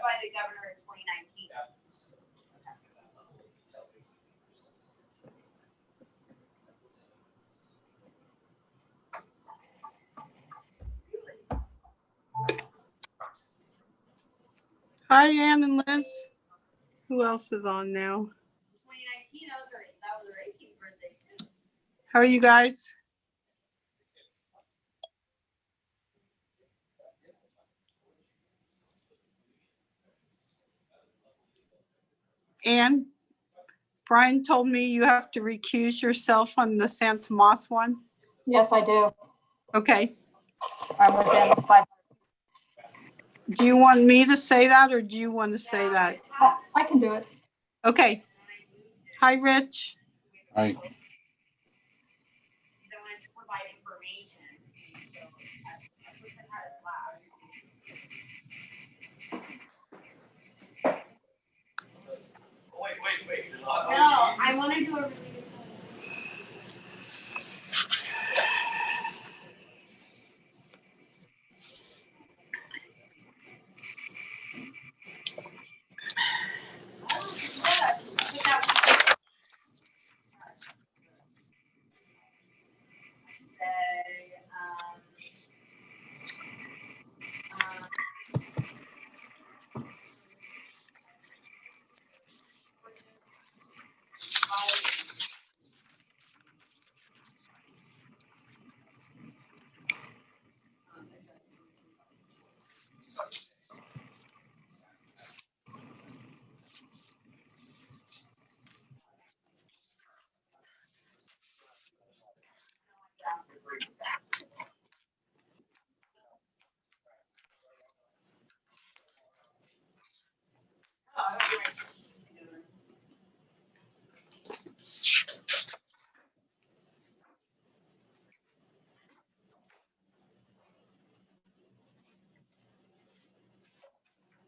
by the governor in 2019. Hi, Ann and Liz. Who else is on now? 2019, that was her 18th birthday too. How are you guys? Ann, Brian told me you have to recuse yourself on the San Tomas one. Yes, I do. Okay. I'm within 5. Do you want me to say that or do you want to say that? I can do it. Okay. Hi, Rich. Hi. They wanted to provide information. So I put them out of class. Wait. No, I want to do a really good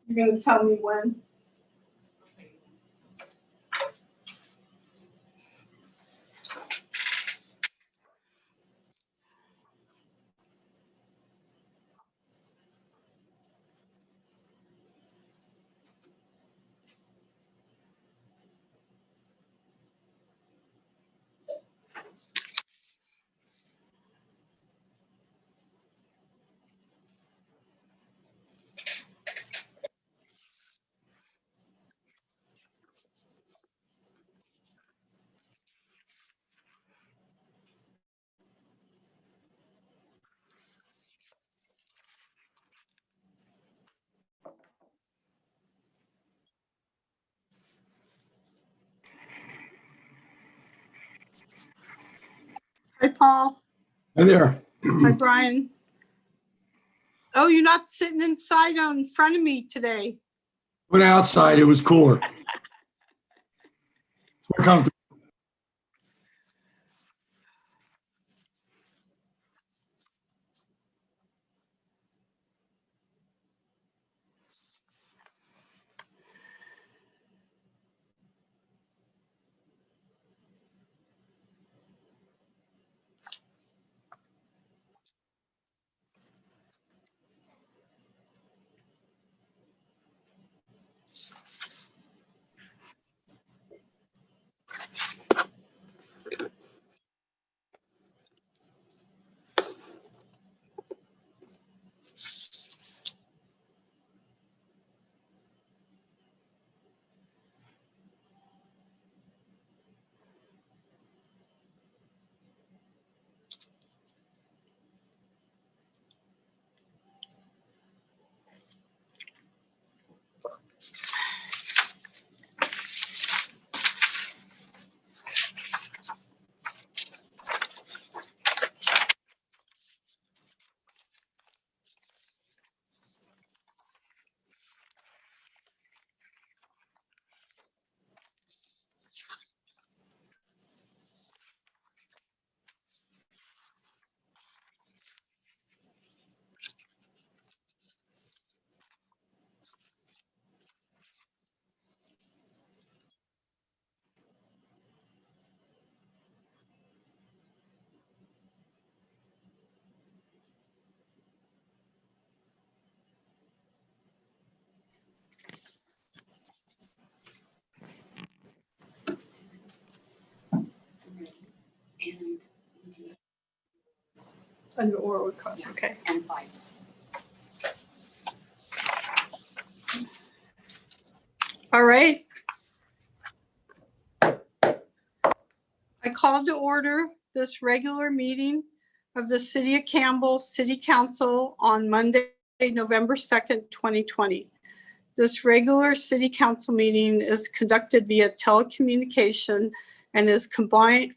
You're going to tell me when. Hi, Paul. Hi there. Hi, Brian. Oh, you're not sitting inside in front of me today. Went outside. It was cooler. It's more comfortable. Under oral request, okay. And 5. All right. I call to order this regular meeting of the City of Campbell City Council on Monday, November 2nd, 2020. This regular city council meeting is conducted via telecommunication and is compliant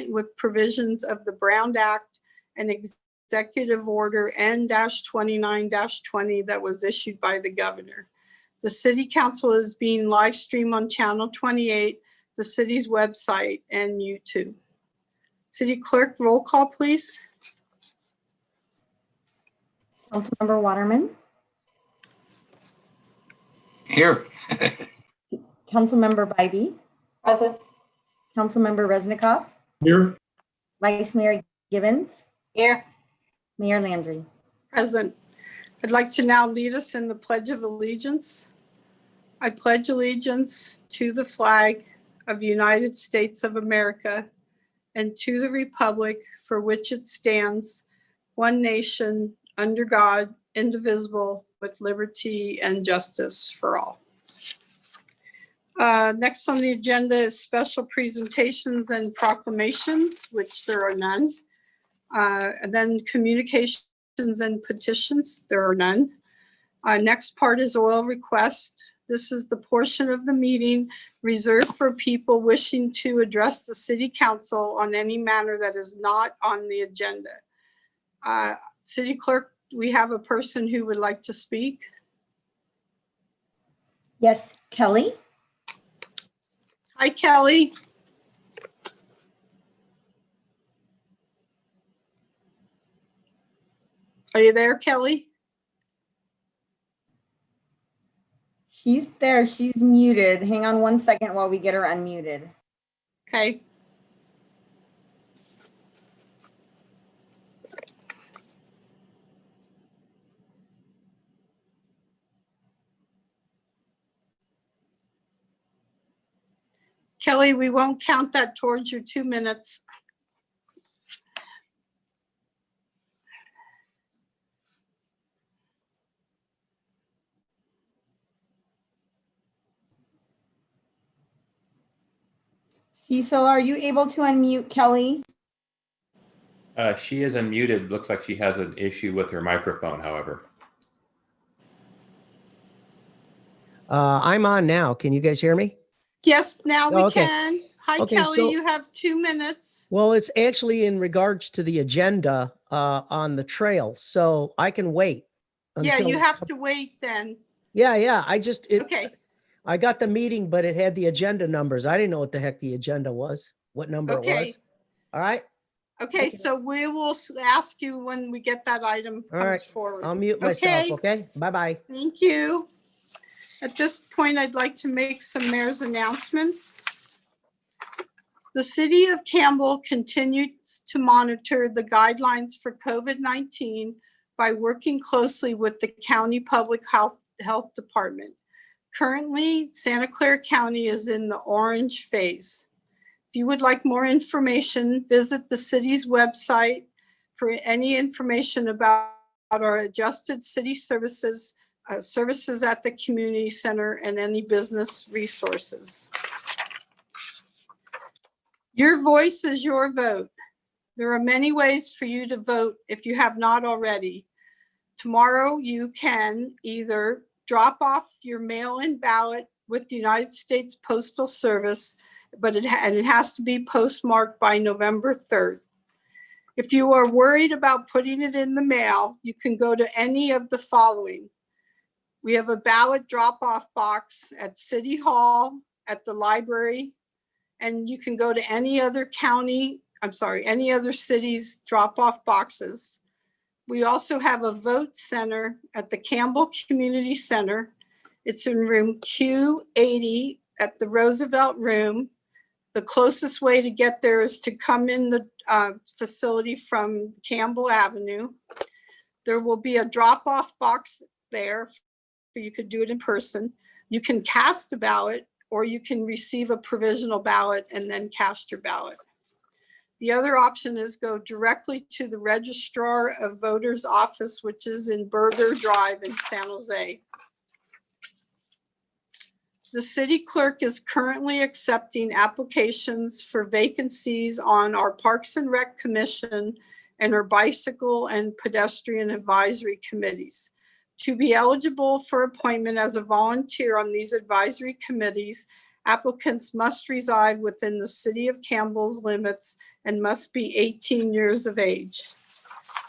with provisions of the Brown Act and Executive Order N-29-20 that was issued by the governor. The city council is being live streamed on Channel 28, the city's website, and YouTube. City clerk, roll call, please. Councilmember Waterman, Here. Councilmember Bybee, Present. Councilmember Resnikoff, Here. Vice Mayor Givens, Here. Mayor Landry. Present. I'd like to now lead us in the Pledge of Allegiance. I pledge allegiance to the flag of the United States of America and to the republic for which it stands, one nation, under God, indivisible, with liberty and justice for all. Next on the agenda is special presentations and proclamations, which there are none. And then communications and petitions, there are none. Next part is oral request. This is the portion of the meeting reserved for people wishing to address the city council on any matter that is not on the agenda. City clerk, we have a person who would like to speak. Yes, Kelly. Hi, Kelly. Are you there, Kelly? She's there. She's muted. Hang on 1 second while we get her unmuted. Okay. Kelly, we won't count that towards your 2 minutes. Cecil, are you able to unmute Kelly? She is unmuted. Looks like she has an issue with her microphone, however. I'm on now. Can you guys hear me? Yes, now we Oh, okay. can. Hi, Okay, Kelly, so- you have 2 minutes. Well, it's actually in regards to the agenda on the trail, so I can wait. Yeah, until- you have to wait then. Yeah. Okay, I got the meeting, but it had the agenda numbers. I didn't know what the heck the agenda was, what number it Okay. was. All right, okay, so we will ask you when we get that item All right. comes forward. I'll mute myself, Okay. okay? Bye-bye. Thank you. At this point, I'd like to make some mayor's announcements. The city of Campbell continues to monitor the guidelines for COVID-19 by working closely with the county public health department. Currently, Santa Clara County is in the orange phase. If you would like more information, visit the city's website for any information about our adjusted city services, services at the community center, and any business resources. Your voice is your vote. There are many ways for you to vote if you have not already. Tomorrow, you can either drop off your mail-in ballot with the United States Postal Service, but it has to be postmarked by November 3rd. If you are worried about putting it in the mail, you can go to any of the following. We have a ballot drop-off box at City Hall, at the library, and you can go to any other any other city's drop-off boxes. We also have a vote center at the Campbell Community Center. It's in room Q80 at the Roosevelt Room. The closest way to get there is to come in the facility from Campbell Avenue. There will be a drop-off box there, so you could do it in person. You can cast a ballot, or you can receive a provisional ballot and then cast your ballot. The other option is go directly to the Registrar of Voters office, which is in Burger Drive in San Jose. The city clerk is currently accepting applications for vacancies on our Parks and Rec Commission and our Bicycle and Pedestrian Advisory Committees. To be eligible for appointment as a volunteer on these advisory committees, applicants must reside within the city of Campbell's limits and must be 18 years of age.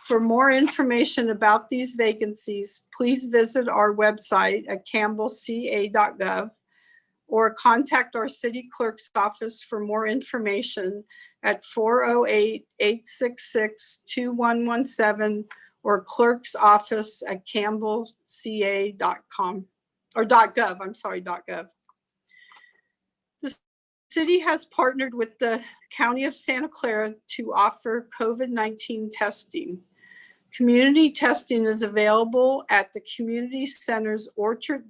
For more information about these vacancies, please visit our website at campbellca.gov or contact our city clerk's office for more information at 408-866-2117 or clerk's office at campbellca.com or .gov, I'm sorry, .gov. The city has partnered with the County of Santa Clara to offer COVID-19 testing. Community testing is available at the community center's Orchard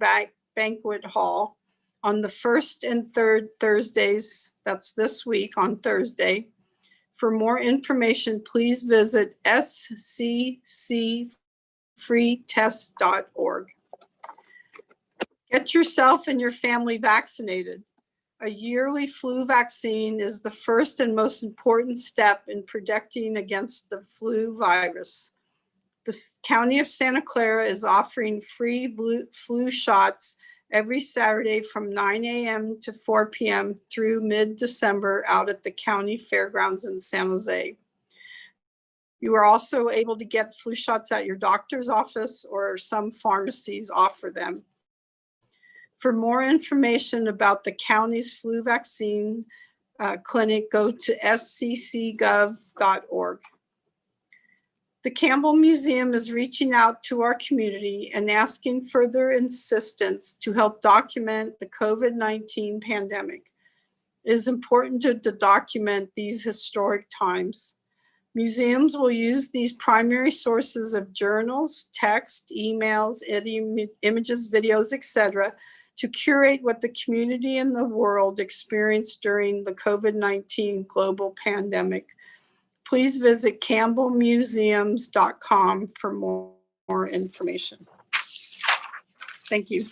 Banquet Hall on the first and third Thursdays. That's this week on Thursday. For more information, please visit sccfreetest.org. Get yourself and your family vaccinated. A yearly flu vaccine is the first and most important step in protecting against the flu virus. The County of Santa Clara is offering free flu shots every Saturday from 9 a.m. to 4 p.m. through mid-December out at the county fairgrounds in San Jose. You are also able to get flu shots at your doctor's office, or some pharmacies offer them. For more information about the county's flu vaccine clinic, go to sccgov.org. The Campbell Museum is reaching out to our community and asking for their assistance to help document the COVID-19 pandemic. It is important to document these historic times. Museums will use these primary sources of journals, text, emails, images, videos, etc., to curate what the community and the world experienced during the COVID-19 global pandemic. Please visit campbellmuseums.com for more information. Thank you.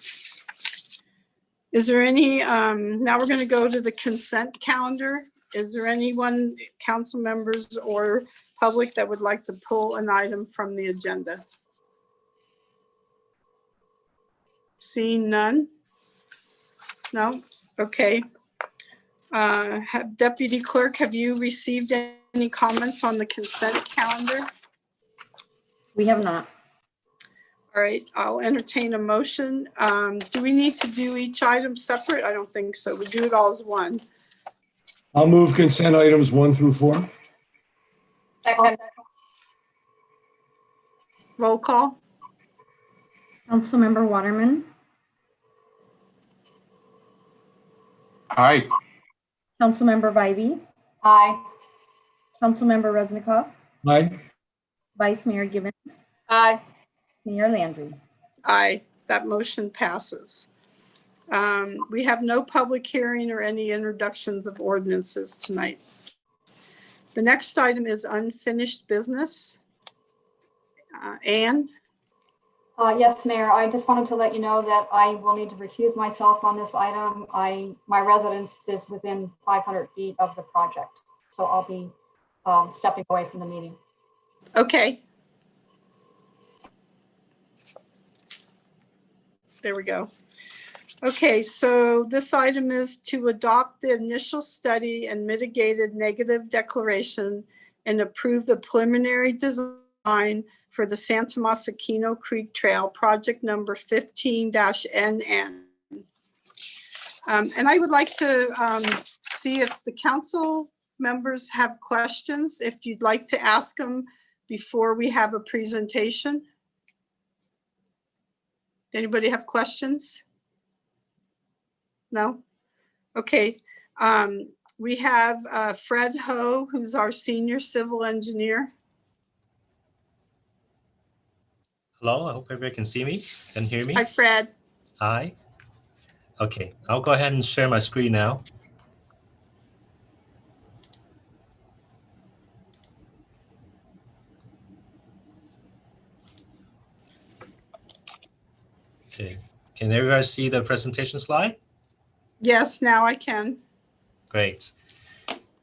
Is there any, now we're going to go to the consent calendar. Is there anyone, council members or public, that would like to pull an item from the agenda? Seeing none? No? Okay. Deputy Clerk, have you received any comments on the consent calendar? We have not. All right, I'll entertain a motion. Do we need to do each item separate? I don't think so. We do it all as one. I'll move consent items 1 through 4. Second. Roll call. Councilmember Waterman, Aye. Councilmember Vibey, Aye. Councilmember Resnikoff, Aye. Vice Mayor Gibbons, Aye. Mayor Landry. Aye, that motion passes. We have no public hearing or any introductions of ordinances tonight. The next item is unfinished business. Anne? Yes, Mayor, I just wanted to let you know that I will need to recuse myself on this item. My residence is within 500 feet of the project, so I'll be stepping away from the meeting. Okay. There we go. Okay, so this item is to adopt the initial study and mitigated negative declaration and approve the preliminary design for the Santa Mosaquino Creek Trail, project number 15-NN. And I would like to see if the council members have questions, if you'd like to ask them before we have a presentation. Anybody have questions? No? Okay. We have Fred Ho, who's our senior civil engineer. Hello, I hope everybody can see me and hear me. Hi, Fred. Hi. Okay, I'll go ahead and share my screen now. Okay. Can everybody see the presentation slide? Yes, now I can. Great.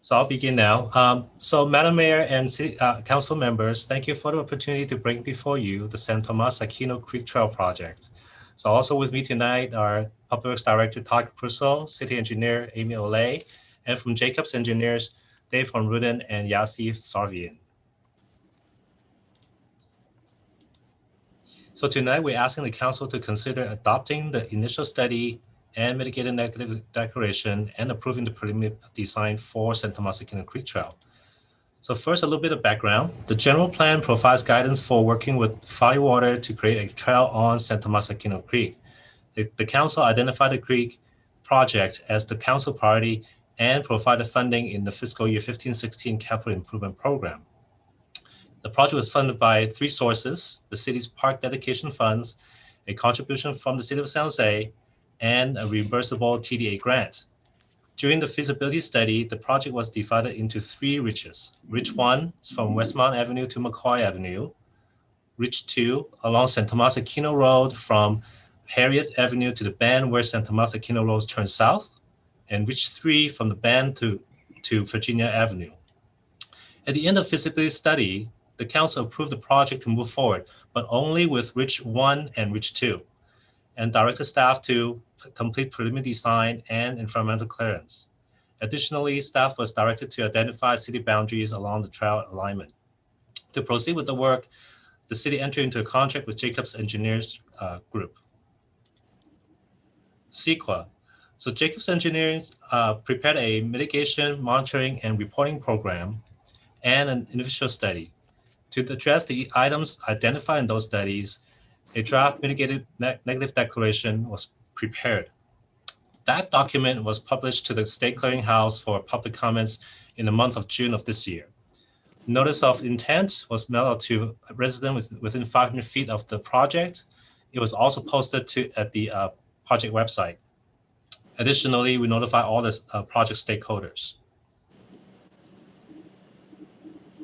So I'll begin now. So Madam Mayor and City Council members, thank you for the opportunity to bring before you the San Tomas Aquino Creek Trail project. So also with me tonight are Public Works Director Todd Purcell, City Engineer Amy Olay, and from Jacobs Engineers, Dave von Ruden and Yasif Sarvian. So tonight we're asking the council to consider adopting the initial study and mitigated negative declaration and approving the preliminary design for San Tomas Aquino Creek Trail. So first, a little bit of background. The general plan provides guidance for working with Valley Water to create a trail on San Tomas Aquino Creek. The council identified the creek project as the council priority and provided funding in the fiscal year 15-16 capital improvement program. The project was funded by three sources: the city's park dedication funds, a contribution from the city of San Jose, and a reimbursable TDA grant. During the feasibility study, the project was divided into three reaches. Reach 1 is from Westmount Avenue to McCoy Avenue. Reach 2 along San Tomas Aquino Road from Harriet Avenue to the bend where San Tomas Aquino Road turns south. And Reach 3 from the bend to Virginia Avenue. At the end of feasibility study, the council approved the project to move forward, but only with Reach 1 and Reach 2, and directed staff to complete preliminary design and environmental clearance. Additionally, staff was directed to identify city boundaries along the trail alignment. To proceed with the work, the city entered into a contract with Jacobs Engineers Group. CEQA. So Jacobs Engineers prepared a mitigation, monitoring, and reporting program and an initial study. To address the items identified in those studies, a draft mitigated negative declaration was prepared. That document was published to the State Clearinghouse for public comments in the month of June of this year. Notice of intent was mailed out to residents within 500 feet of the project. It was also posted at the project website. Additionally, we notify all the project stakeholders.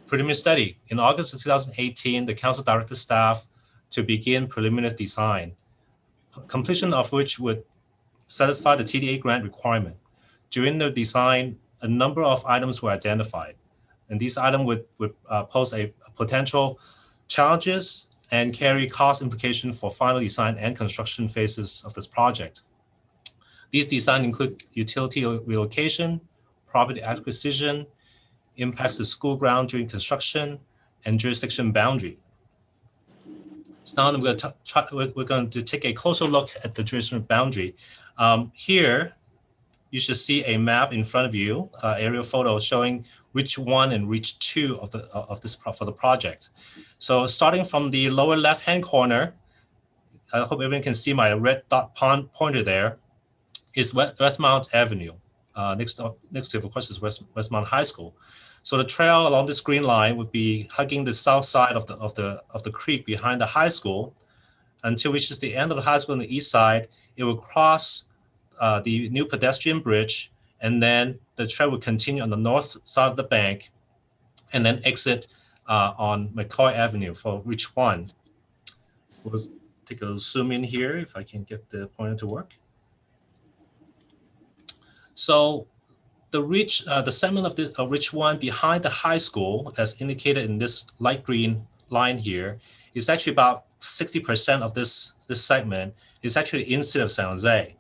Preliminary study. In August of 2018, the council directed staff to begin preliminary design, completion of which would satisfy the TDA grant requirement. During the design, a number of items were identified, and these items would pose a potential challenges and carry cost implication for final design and construction phases of this project. These designs include utility relocation, property acquisition, impacts to school ground during construction, and jurisdiction boundary. So now we're going to take a closer look at the jurisdiction boundary. Here, you should see a map in front of you, aerial photo showing Reach 1 and Reach 2 for the project. So starting from the lower left-hand corner, I hope everyone can see my red dot pointer there, is Westmount Avenue. Next to, of course, is Westmount High School. So the trail along this green line would be hugging the south side of the creek behind the high school until it reaches the end of the high school on the east side. It will cross the new pedestrian bridge, and then the trail will continue on the north side of the bank and then exit on McCoy Avenue for Reach 1. We'll take a zoom in here if I can get the pointer to work. So the segment of Reach 1 behind the high school, as indicated in this light green line here, is actually about 60% of this segment is actually in City of San Jose.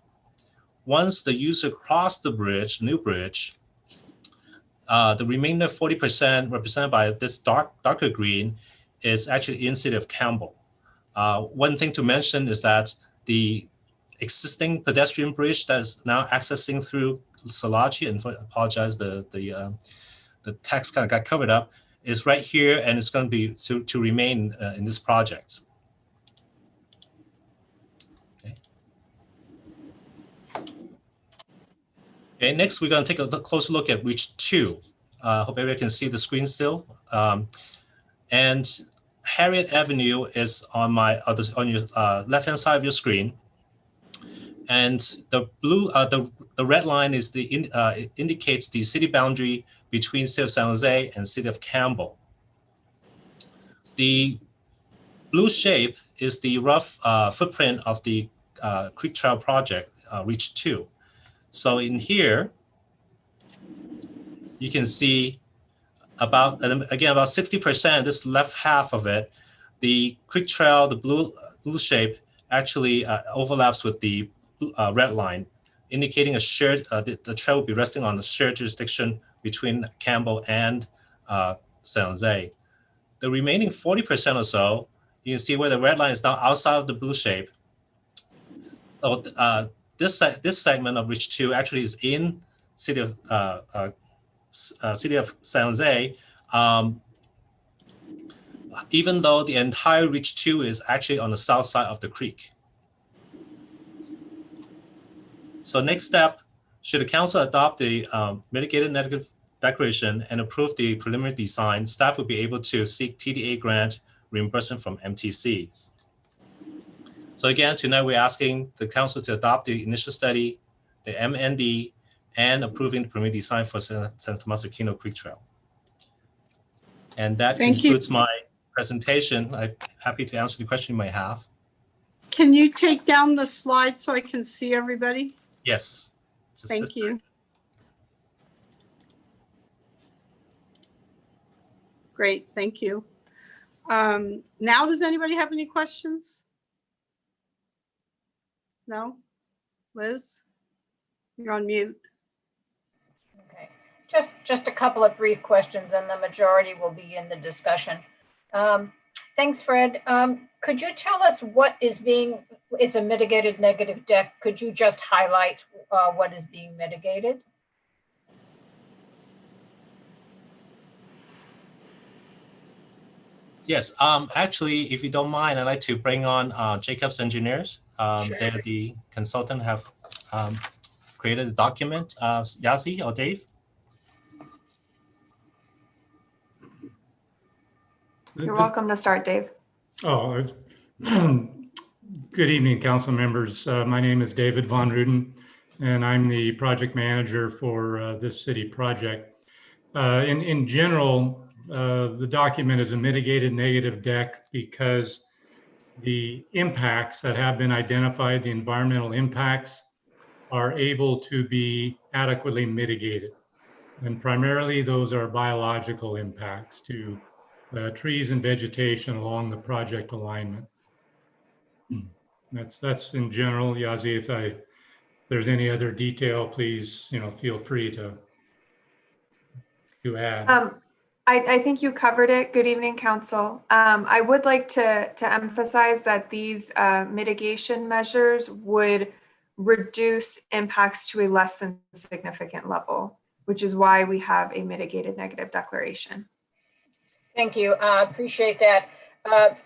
Once the user crossed the bridge, new bridge, the remainder 40% represented by this darker green is actually in City of Campbell. One thing to mention is that the existing pedestrian bridge that is now accessing through Salachi, and I apologize, the text kind of got covered up, is right here, and it's going to be to remain in this project. Okay, next we're going to take a closer look at Reach 2. Hope everybody can see the screen still. And Harriet Avenue is on your left-hand side of your screen. And the blue, the red line is indicates the city boundary between City of San Jose and City of Campbell. The blue shape is the rough footprint of the Creek Trail project, Reach 2. So in here, you can see about 60%, this left half of it, the Creek Trail, the blue shape actually overlaps with the red line, indicating a shared, the trail will be resting on a shared jurisdiction between Campbell and San Jose. The remaining 40% or so, you can see where the red line is now outside of the blue shape. So this segment of Reach 2 actually is in city of San Jose, even though the entire Reach 2 is actually on the south side of the creek. So next step, should the council adopt the mitigated negative declaration and approve the preliminary design, staff will be able to seek TDA grant reimbursement from MTC. So again, tonight we're asking the council to adopt the initial study, the MND, and approving the preliminary design for Santa Tomas Aquino Creek Trail. And that concludes my presentation. I'm happy to answer the question you might have. Can you take down the slide so I can see everybody? Yes. Thank you. Great, thank you. Now, does anybody have any questions? No? Liz? You're on mute. Okay, just a couple of brief questions and the majority will be in the discussion. Thanks, Fred. Could you tell us what is being, it's a mitigated negative deck. Could you just highlight what is being mitigated? Yes, actually, if you don't mind, I'd like to bring on Jacobs Engineers. Sure. They're the consultant, have created a document. Yazi or Dave? You're welcome to start, Dave. Oh, good evening, council members. My name is David Von Ruden, and I'm the project manager for this city project. In general, the document is a mitigated negative deck because the impacts that have been identified, the environmental impacts, are able to be adequately mitigated. And primarily those are biological impacts to trees and vegetation along the project alignment. That's in general. Yazi, if there's any other detail, please, feel free to add. I think you covered it. Good evening, council. I would like to emphasize that these mitigation measures would reduce impacts to a less than significant level, which is why we have a mitigated negative declaration. Thank you. I appreciate that. I'll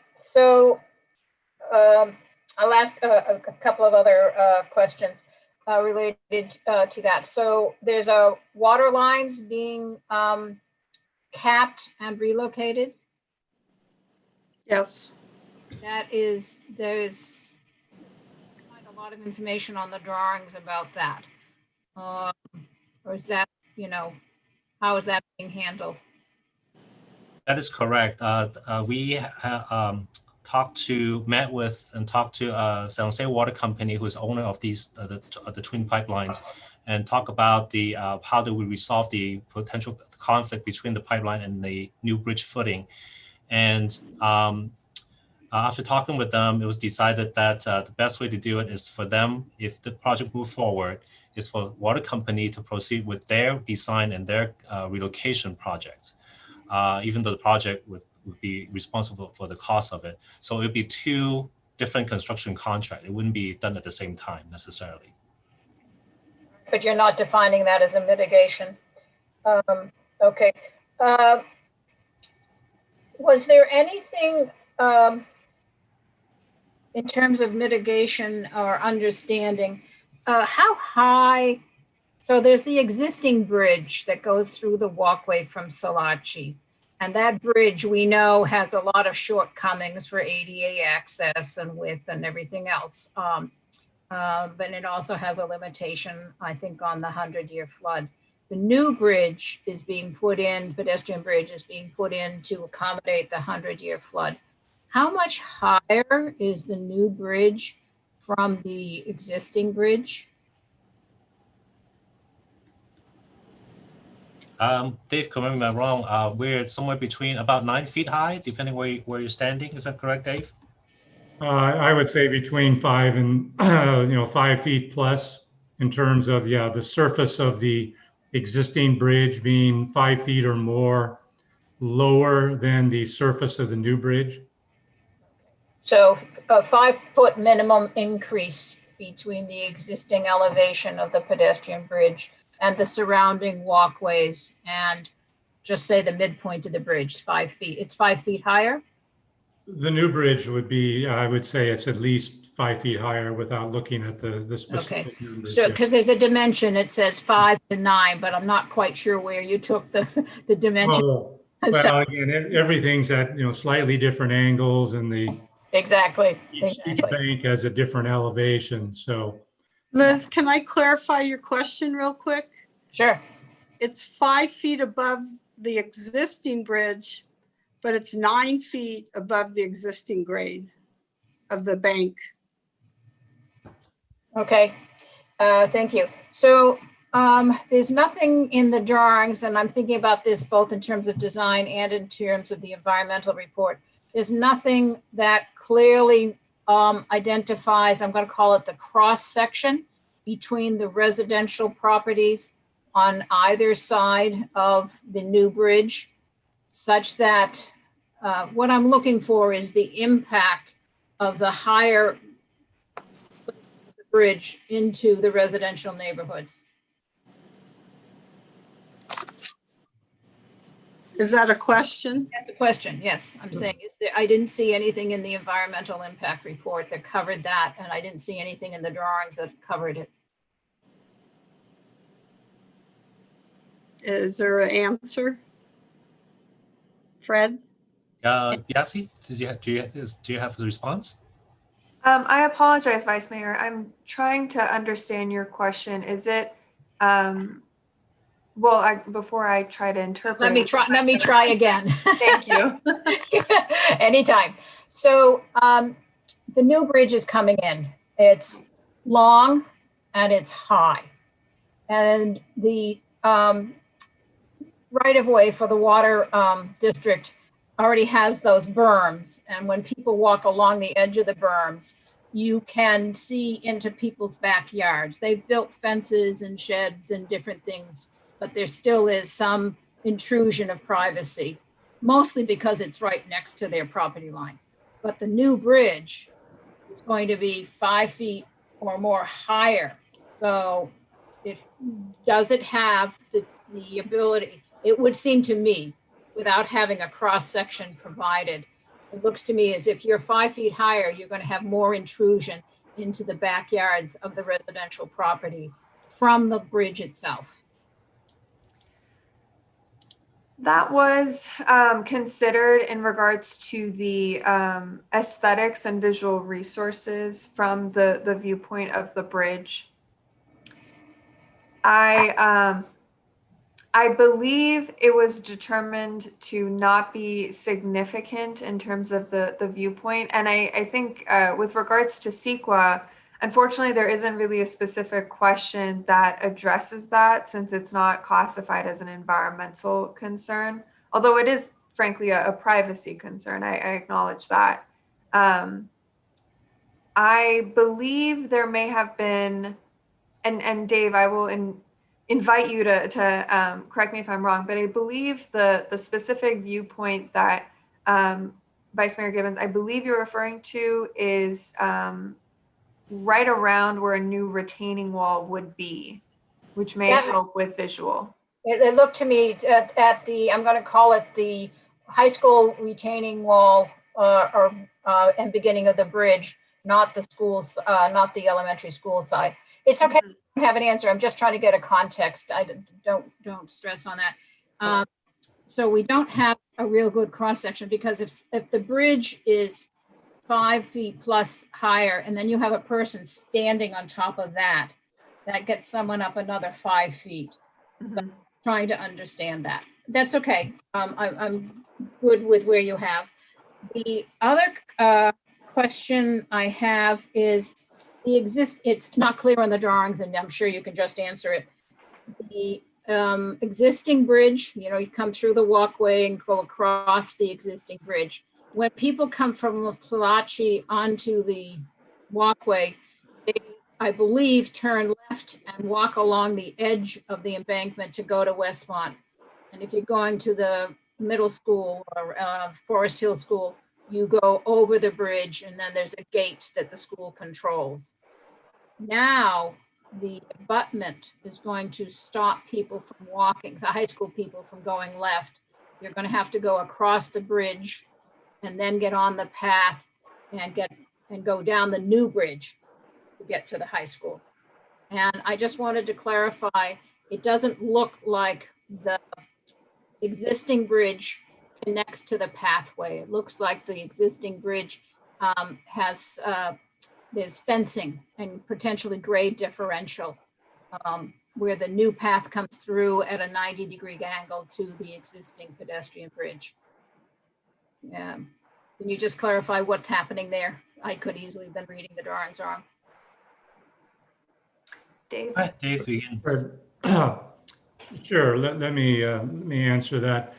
ask a couple of other questions related to that. So there's water lines being capped and relocated. Yes. There's quite a lot of information on the drawings about that. Or is that, how is that being handled? That is correct. We met with and talked to San Jose Water Company, who is owner of these the twin pipelines, and talk about the how do we resolve the potential conflict between the pipeline and the new bridge footing. And after talking with them, it was decided that the best way to do it is for them, if the project moves forward, is for water company to proceed with their design and their relocation project, even though the project would be responsible for the cost of it. So it would be two different construction contracts. It wouldn't be done at the same time necessarily. But you're not defining that as a mitigation. Okay. Was there anything in terms of mitigation or understanding, how high? So there's the existing bridge that goes through the walkway from Salachi. And that bridge we know has a lot of shortcomings for ADA access and width and everything else. But it also has a limitation, I think, on the 100-year flood. The new bridge is being put in, pedestrian bridge is being put in to accommodate the 100-year flood. How much higher is the new bridge from the existing bridge? Dave, correct me if I'm wrong, we're somewhere between about 9 feet high, depending where you're standing. Is that correct, Dave? I would say between 5 and 5 feet plus in terms of, yeah, the surface of the existing bridge being 5 feet or more lower than the surface of the new bridge. So a 5-foot minimum increase between the existing elevation of the pedestrian bridge and the surrounding walkways, and just say the midpoint of the bridge, 5 feet. It's 5 feet higher? The new bridge would be, I would say it's at least 5 feet higher without looking at the specific numbers. So, yeah. because there's a dimension, it says 5 to 9, but I'm not quite sure where you took the dimension. Well, So- again, everything's at, slightly different angles, and Exactly. each bank has a different elevation, so. Liz, can I clarify your question real quick? Sure. It's 5 feet above the existing bridge, but it's 9 feet above the existing grade of the bank. Okay, thank you. So there's nothing in the drawings, and I'm thinking about this both in terms of design and in terms of the environmental report. There's nothing that clearly identifies, I'm going to call it the cross section between the residential properties on either side of the new bridge, such that what I'm looking for is the impact of the higher bridge into the residential neighborhoods. Is that a question? That's a question, yes. I'm saying I didn't see anything in the environmental impact report that covered that, and I didn't see anything in the drawings that covered it. Is there an answer? Fred? Yasi, do you have the response? I apologize, Vice Mayor. I'm trying to understand your question. Is it, before I try to interpret. Let me try again. Thank you. Anytime. So the new bridge is coming in. It's long and it's high. And the right of way for the water district already has those berms. And when people walk along the edge of the berms, you can see into people's backyards. They've built fences and sheds and different things, but there still is some intrusion of privacy, mostly because it's right next to their property line. But the new bridge is going to be 5 feet or more higher. So does it have the ability? It would seem to me, without having a cross section provided, it looks to me as if you're 5 feet higher, you're going to have more intrusion into the backyards of the residential property from the bridge itself. That was considered in regards to the aesthetics and visual resources from the viewpoint of the bridge. I believe it was determined to not be significant in terms of the viewpoint. And I think with regards to CEQA, unfortunately, there isn't really a specific question that addresses that, since it's not classified as an environmental concern, although it is frankly a privacy concern. I acknowledge that. I believe there may have been, and Dave, I will invite you to correct me if I'm wrong, but I believe the specific viewpoint that Vice Mayor Gibbons, I believe you're referring to, is right around where a new retaining wall would be, which may help with visual. It looked to me at the, I'm going to call it the high school retaining wall and beginning of the bridge, not the schools, not the elementary school side. It's okay. I don't have an answer. I'm just trying to get a context. I don't stress on that. So we don't have a real good cross section, because if the bridge is 5 feet plus higher, and then you have a person standing on top of that, that gets someone up another 5 feet. So I'm trying to understand that. That's okay. I'm good with where you have. The other question I have is it's not clear on the drawings, and I'm sure you can just answer it. The existing bridge, you come through the walkway and go across the existing bridge. When people come from Salachi onto the walkway, they, I believe, turn left and walk along the edge of the embankment to go to Westmont. And if you're going to the middle school or Forest Hill School, you go over the bridge, and then there's a gate that the school controls. Now, the abutment is going to stop people from walking, the high school people from going left. You're going to have to go across the bridge and then get on the path and go down the new bridge to get to the high school. And I just wanted to clarify, it doesn't look like the existing bridge connects to the pathway. It looks like the existing bridge has there's fencing and potentially grade differential where the new path comes through at a 90-degree angle to the existing pedestrian bridge. Can you just clarify what's happening there? I could easily have been reading the drawings wrong. Dave? Dave, begin. Sure, let me answer that.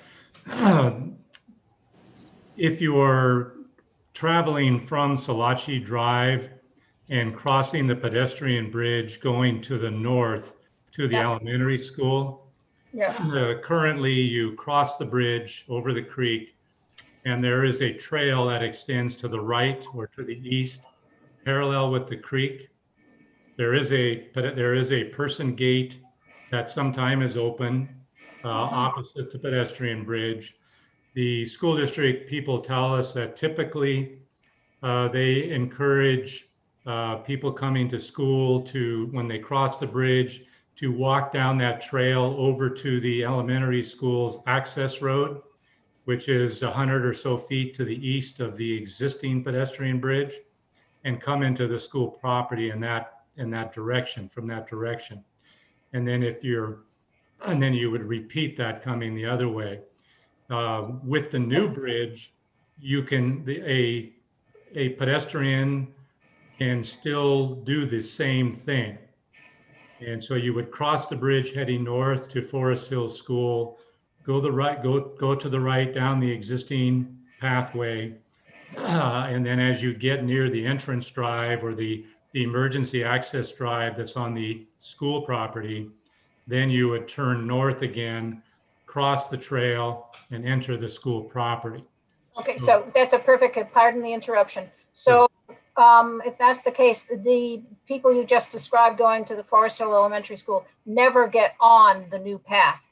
If you are traveling from Salachi Drive and crossing the pedestrian bridge going to the north to the elementary school, currently you cross the bridge over the creek, and there is a trail that extends to the right or to the east, parallel with the creek. There is a person gate that sometimes is open opposite the pedestrian bridge. The school district people tell us that typically they encourage people coming to school to, when they cross the bridge, to walk down that trail over to the elementary school's access road, which is 100 or so feet to the east of the existing pedestrian bridge, and come into the school property in that direction, from that direction. And then then you would repeat that coming the other way. With the new bridge, you can, a pedestrian can still do the same thing. And so you would cross the bridge heading north to Forest Hill School, go to the right down the existing pathway. And then as you get near the entrance drive or the emergency access drive that's on the school property, then you would turn north again, cross the trail, and enter the school property. Okay, so that's a perfect, pardon the interruption. So if that's the case, the people you just described going to the Forest Hill Elementary School never get on the new path?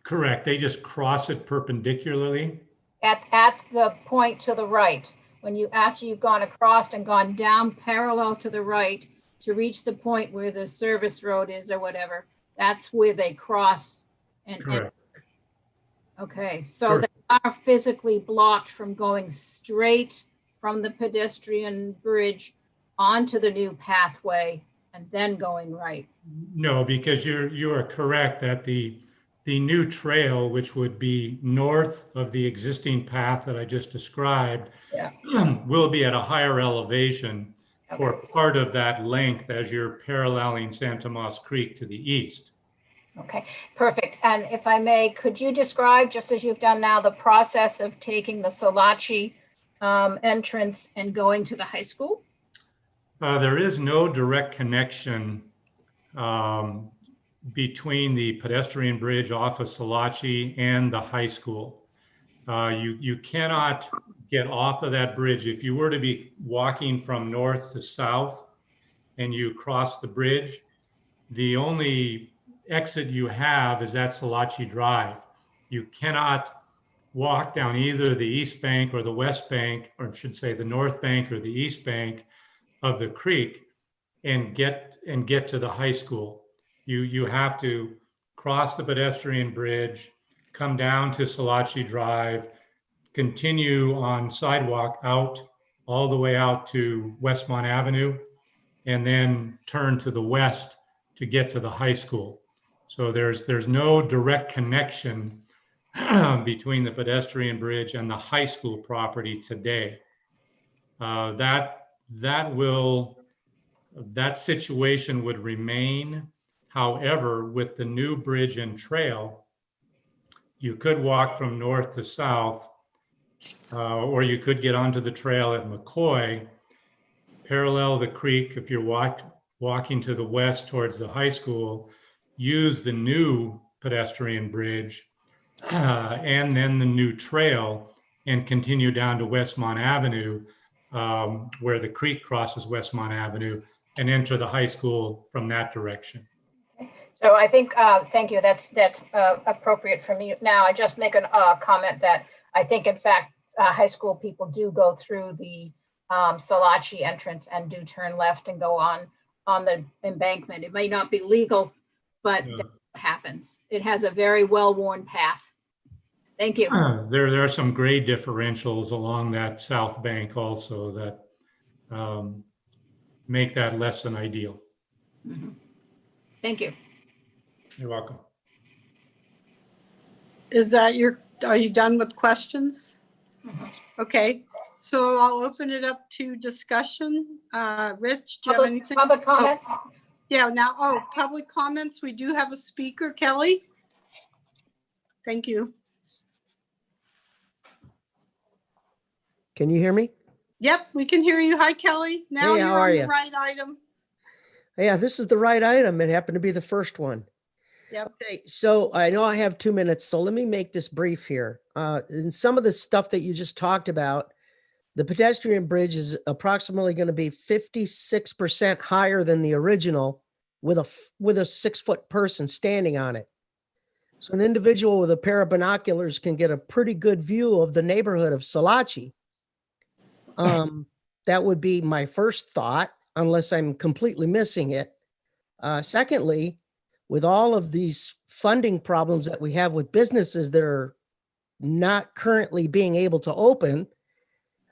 Correct, they just cross it perpendicularly. At the point to the right, after you've gone across and gone down parallel to the right to reach the point where the service road is or whatever, that's where they cross and enter. Okay, so they are physically blocked from going straight from the pedestrian bridge onto the new pathway and then going right. No, because you are correct that the new trail, which would be north of the existing path that I just described, will be at a higher elevation for part of that length as you're paralleling San Tomas Creek to the east. Okay, perfect. And if I may, could you describe, just as you've done now, the process of taking the Salachi entrance and going to the high school? There is no direct connection between the pedestrian bridge off of Salachi and the high school. You cannot get off of that bridge. If you were to be walking from north to south and you cross the bridge, the only exit you have is at Salachi Drive. You cannot walk down either the east bank or the west bank, or I should say the north bank or the east bank of the creek and get to the high school. You have to cross the pedestrian bridge, come down to Salachi Drive, continue on sidewalk out all the way out to Westmont Avenue, and then turn to the west to get to the high school. So there's no direct connection between the pedestrian bridge and the high school property today. That will That situation would remain. However, with the new bridge and trail, you could walk from north to south, or you could get onto the trail at McCoy, parallel the creek if you're walking to the west towards the high school, use the new pedestrian bridge, and then the new trail, and continue down to Westmont Avenue, where the creek crosses Westmont Avenue, and enter the high school from that direction. So I think, thank you, that's appropriate for me. Now, I just make a comment that I think, in fact, high school people do go through the Salachi entrance and do turn left and go on the embankment. It may not be legal, but Yeah. that happens. It has a very well-worn path. Thank you. There are some grade differentials along that south bank also that make that less than ideal. Mhm. Thank you. You're welcome. Is that are you done with questions? Mhm. Okay, so I'll open it up to discussion. Rich, do you have anything? Public comment? Yeah, now, public comments. We do have a speaker, Kelly. Thank you. Can you hear me? Yep, we can hear you. Hi, Kelly. Now Hey, how you're are on the ya? right item. Yeah, this is the right item. It happened to be the first one. Yep. Okay, so I know I have 2 minutes, so let me make this brief here. In some of the stuff that you just talked about, the pedestrian bridge is approximately going to be 56% higher than the original with a 6-foot person standing on it. So an individual with a pair of binoculars can get a pretty good view of the neighborhood of Salachi. That would be my first thought, unless I'm completely missing it. Secondly, with all of these funding problems that we have with businesses that are not currently being able to open,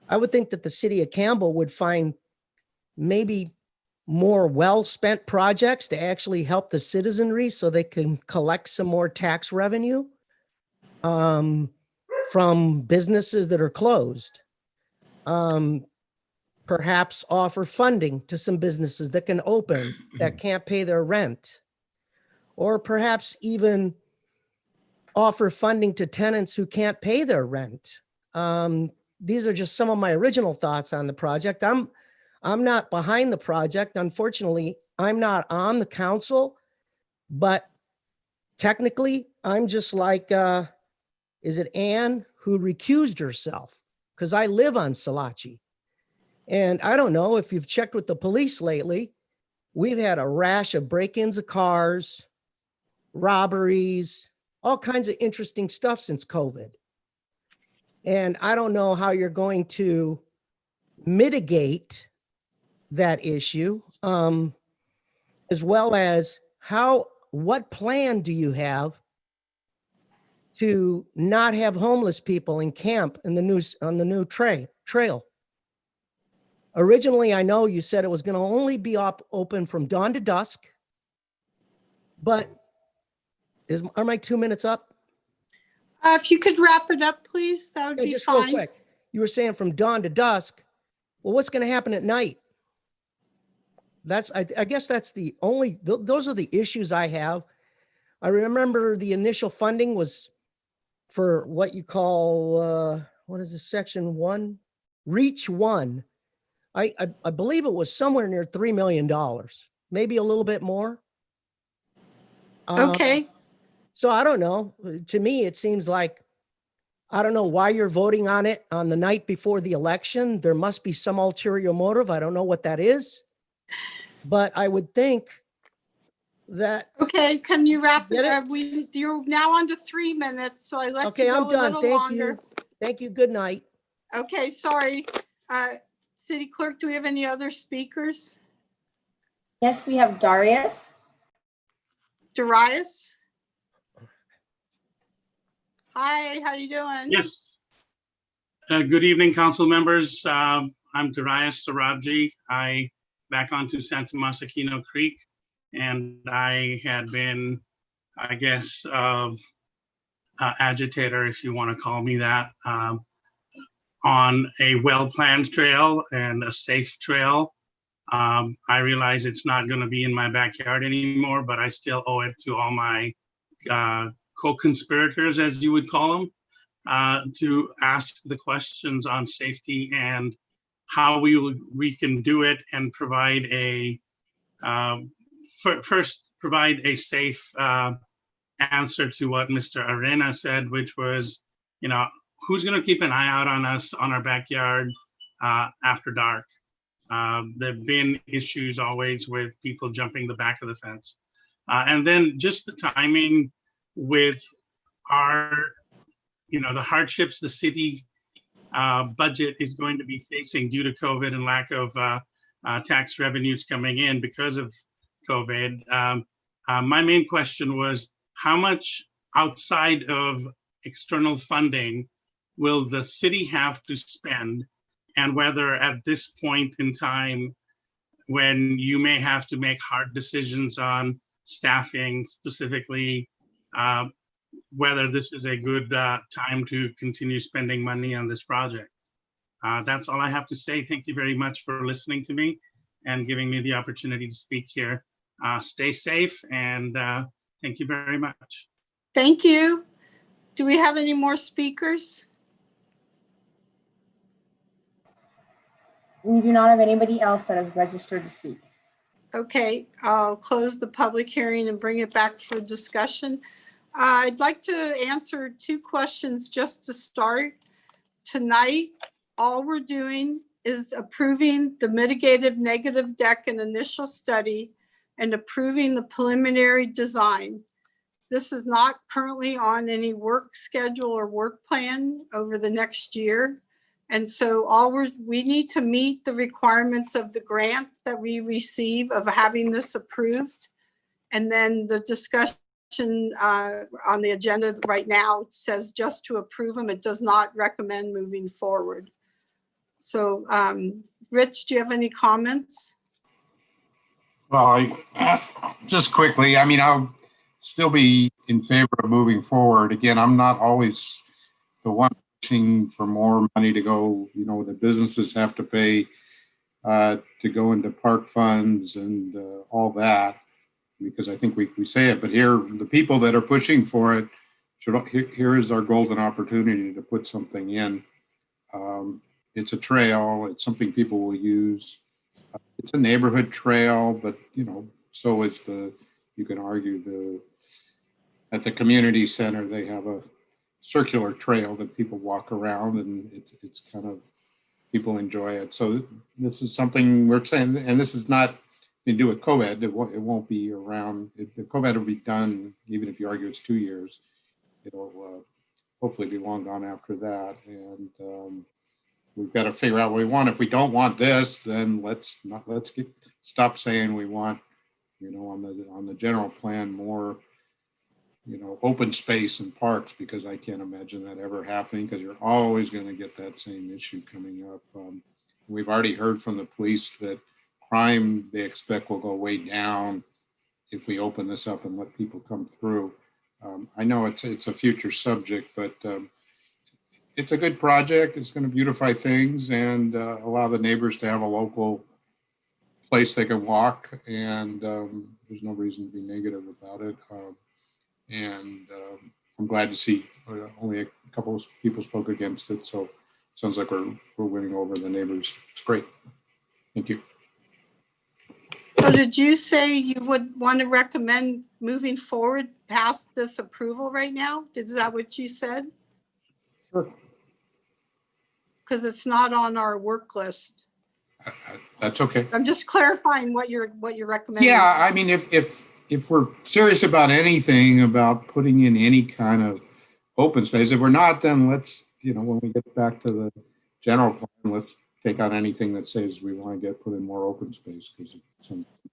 I would think that the city of Campbell would find maybe more well-spent projects to actually help the citizenry so they can collect some more tax revenue from businesses that are closed. Perhaps offer funding to some businesses that can open, that can't pay their rent. Or perhaps even offer funding to tenants who can't pay their rent. These are just some of my original thoughts on the project. I'm not behind the project. Unfortunately, I'm not on the council, but technically I'm just like, is it Anne who recused herself? Because I live on Salachi. And I don't know if you've checked with the police lately. We've had a rash of break-ins of cars, robberies, all kinds of interesting stuff since COVID. And I don't know how you're going to mitigate that issue, as well as what plan do you have to not have homeless people in camp on the new trail? Originally, I know you said it was going to only be open from dawn to dusk, but are my 2 minutes up? If you could wrap it up, please, that would Yeah, be just fine. real quick. You were saying from dawn to dusk. Well, what's going to happen at night? I guess that's those are the issues I have. I remember the initial funding was for what you call, what is this, section 1? Reach 1. I believe it was somewhere near $3 million, maybe a little bit more. Okay, So I don't know. To me, it seems like, I don't know why you're voting on it on the night before the election. There must be some ulterior motive. I don't know what that is. But I would think that, okay, can you wrap it Get it? up? You're now on to 3 minutes, so I let okay, you go I'm a done. little Thank longer. you. Thank you. Good night. Okay, sorry. City Clerk, do we have any other speakers? Yes, we have Darius. Darius? Hi, how you doing? Yes. Good evening, council members. I'm Darius Sarabji. I back onto Santa Masakino Creek, and I had been, I guess, agitator, if you want to call me that, on a well-planned trail and a safe trail I realize it's not going to be in my backyard anymore, but I still owe it to all my co-conspirators, as you would call them, to ask the questions on safety and how we can do it and provide a first provide a safe answer to what Mr. Arena said, which was, who's going to keep an eye out on us on our backyard after dark? There've been issues always with people jumping the back of the fence. And then just the timing with our, the hardships the city budget is going to be facing due to COVID and lack of tax revenues coming in because of COVID. My main question was, how much outside of external funding will the city have to spend? And whether at this point in time, when you may have to make hard decisions on staffing specifically, whether this is a good time to continue spending money on this project. That's all I have to say. Thank you very much for listening to me and giving me the opportunity to speak here. Stay safe, and thank you very much. Thank you. Do we have any more speakers? We do not have anybody else that is registered to speak. Okay, I'll close the public hearing and bring it back for discussion. I'd like to answer 2 questions just to start. Tonight, all we're doing is approving the mitigated negative deck and initial study and approving the preliminary design. This is not currently on any work schedule or work plan over the next year. And so we need to meet the requirements of the grant that we receive of having this approved. And then the discussion on the agenda right now says just to approve them. It does not recommend moving forward. So Rich, do you have any comments? Well, just quickly, I'll still be in favor of moving forward. Again, I'm not always the one pushing for more money to go, the businesses have to pay to go into park funds and all that, because I think we say it, but here, the people that are pushing for it, here is our golden opportunity to put something in. It's a trail, it's something people will use. It's a neighborhood trail, but so is you can argue at the community center, they have a circular trail that people walk around, and it's kind of, people enjoy it. So this is something we're saying, and this is not to do with COVID. It won't be around. The COVID will be done, even if you argue it's 2 years. It'll hopefully be long gone after that. And we've got to figure out what we want. If we don't want this, then let's stop saying we want, on the general plan more, open space and parks, because I can't imagine that ever happening, because you're always going to get that same issue coming up. We've already heard from the police that crime they expect will go way down if we open this up and let people come through. I know it's a future subject, but it's a good project. It's going to beautify things and allow the neighbors to have a local place they can walk, and there's no reason to be negative about it. I'm glad to see only a couple of people spoke against it. So it sounds like we're winning over the neighbors. It's great. Thank you. So did you say you would want to recommend moving forward past this approval right now? Is that what you said? Sure. Because it's not on our work list. That's okay. I'm just clarifying what you're recommending. Yeah, if we're serious about anything, about putting in any kind of open space, if we're not, then let's, when we get back to the general plan, let's take out anything that says we want to put in more open space, because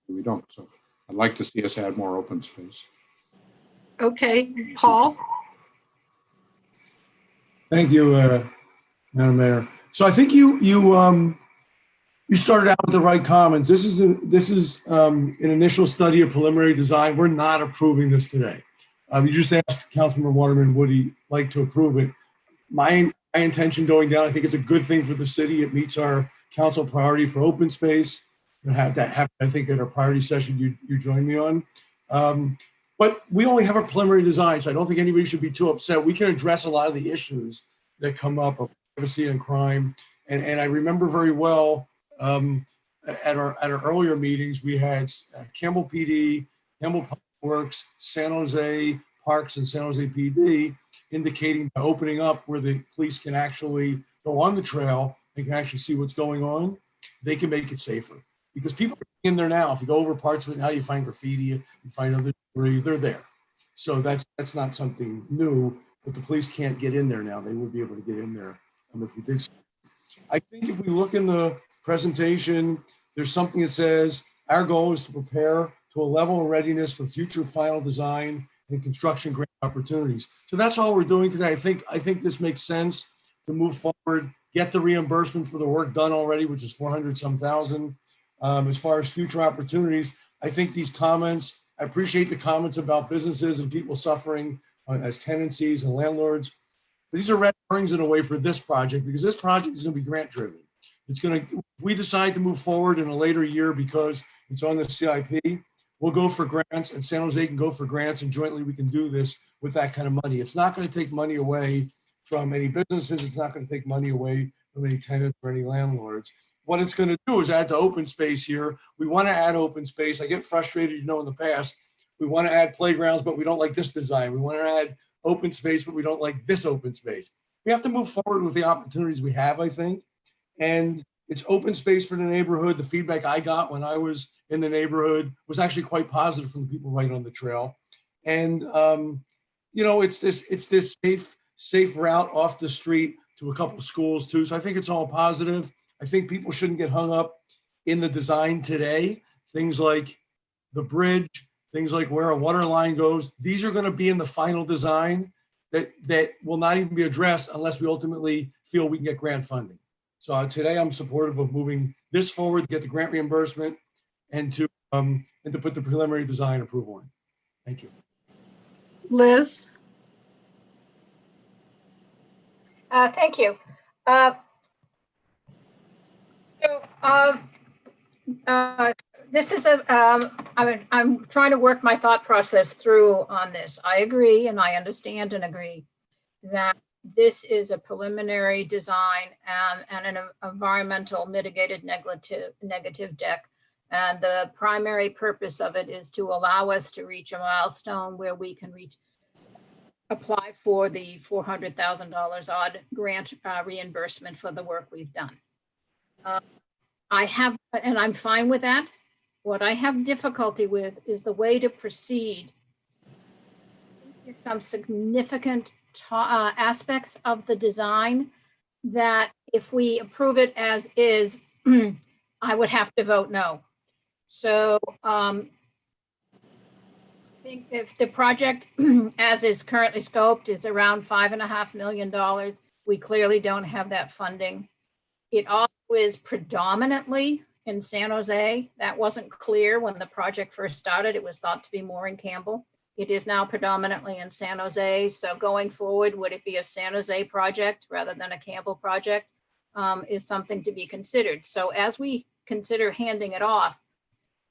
we don't. So I'd like to see us add more open space. Okay, Paul. Thank you, Madam Mayor. So I think you started out with the right comments. This is an initial study of preliminary design. We're not approving this today. You just asked Councilmember Waterman, would he like to approve it? My intention going down, I think it's a good thing for the city. It meets our council priority for open space. have that happen, I think, at a priority session you joined me on. But we only have a preliminary design, so I don't think anybody should be too upset. We can address a lot of the issues that come up of privacy and crime. And I remember very well at our earlier meetings, we had Campbell PD, Campbell Public Works, San Jose Parks, and San Jose PD indicating by opening up where the police can actually go on the trail and can actually see what's going on, they can make it safer. Because people are in there now. If you go over parts of it now, you find graffiti, you find other debris, they're there. So that's not something new, but the police can't get in there now. They would be able to get in there if we did. I think if we look in the presentation, there's something that says, our goal is to prepare to a level of readiness for future final design and construction grant opportunities. So that's all we're doing today. I think this makes sense to move forward, get the reimbursement for the work done already, which is 400-some thousand. As far as future opportunities, I think these comments, I appreciate the comments about businesses and people suffering as tenancies and landlords. But these are red herrings in a way for this project, because this project is going to be grant driven. It's going to, if we decide to move forward in a later year because it's on the CIP, we'll go for grants, and San Jose can go for grants, and jointly we can do this with that kind of money. It's not going to take money away from any businesses. It's not going to take money away from any tenants or any landlords. What it's going to do is add to open space here. We want to add open space. I get frustrated, in the past. We want to add playgrounds, but we don't like this design. We want to add open space, but we don't like this open space. We have to move forward with the opportunities we have, I think. And it's open space for the neighborhood. The feedback I got when I was in the neighborhood was actually quite positive from the people right on the trail. And, it's this safe route off the street to a couple of schools too. So I think it's all positive. I think people shouldn't get hung up in the design today. Things like the bridge, things like where a water line goes. These are going to be in the final design that will not even be addressed unless we ultimately feel we can get grant funding. So today I'm supportive of moving this forward to get the grant reimbursement and to put the preliminary design approval in. Thank you. Liz? Thank you. This is I'm trying to work my thought process through on this. I agree, and I understand and agree that this is a preliminary design and an environmental mitigated negative deck. And the primary purpose of it is to allow us to reach a milestone where we can apply for the $400,000 odd grant reimbursement for the work we've done. And I'm fine with that. What I have difficulty with is the way to proceed. There's some significant aspects of the design that if we approve it as is, I would have to vote no. So I think if the project as is currently scoped is around $5.5 million, we clearly don't have that funding. It also is predominantly in San Jose. That wasn't clear when the project first started. It was thought to be more in Campbell. It is now predominantly in San Jose. So going forward, would it be a San Jose project rather than a Campbell project is something to be considered. So as we consider handing it off,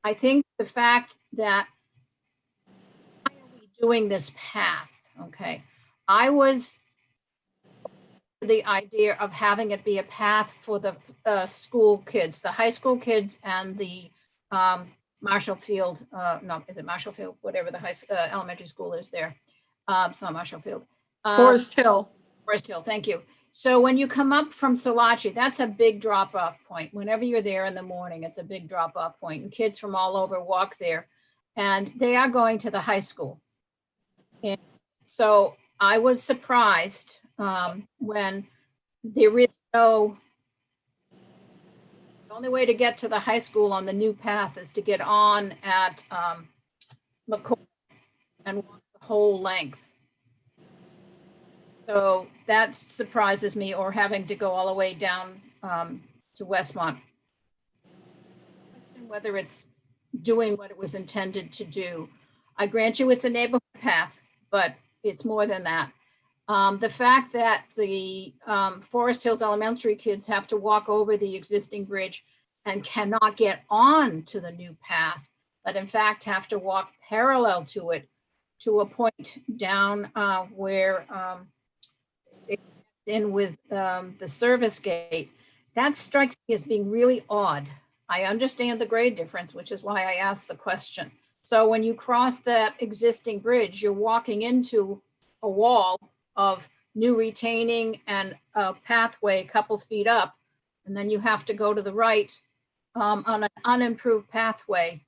I think the fact that why are we doing this path? Okay, I was the idea of having it be a path for the school kids, the high school kids, and the Marshall Field. No, is it Marshall Field? Whatever the elementary school is there. It's not Marshall Field. Forest Hill. Forest Hill. Thank you. So when you come up from Salachi, that's a big drop-off point. Whenever you're there in the morning, it's a big drop-off point, and kids from all over walk there, and they are going to the high school. And so I was surprised when there is no, the only way to get to the high school on the new path is to get on at McCoy and walk the whole length. So that surprises me, or having to go all the way down to Westmont. Whether it's doing what it was intended to do. I grant you it's a neighborhood path, but it's more than that. The fact that the Forest Hills Elementary kids have to walk over the existing bridge and cannot get on to the new path, but in fact have to walk parallel to it to a point down where it in with the service gate. That strikes me as being really odd. I understand the grade difference, which is why I asked the question. So when you cross that existing bridge, you're walking into a wall of new retaining and a pathway a couple feet up, and then you have to go to the right on an unimproved pathway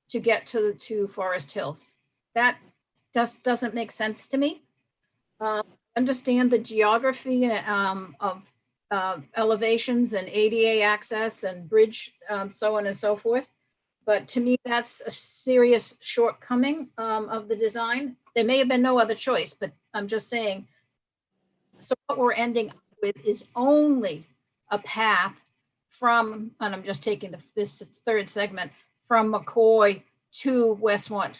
to get to Forest Hills. That just doesn't make sense to me. Understand the geography of elevations and ADA access and bridge, so on and so forth. But to me, that's a serious shortcoming of the design. There may have been no other choice, but I'm just saying. So what we're ending up with is only a path from, and I'm just taking this third segment, from McCoy to Westmont.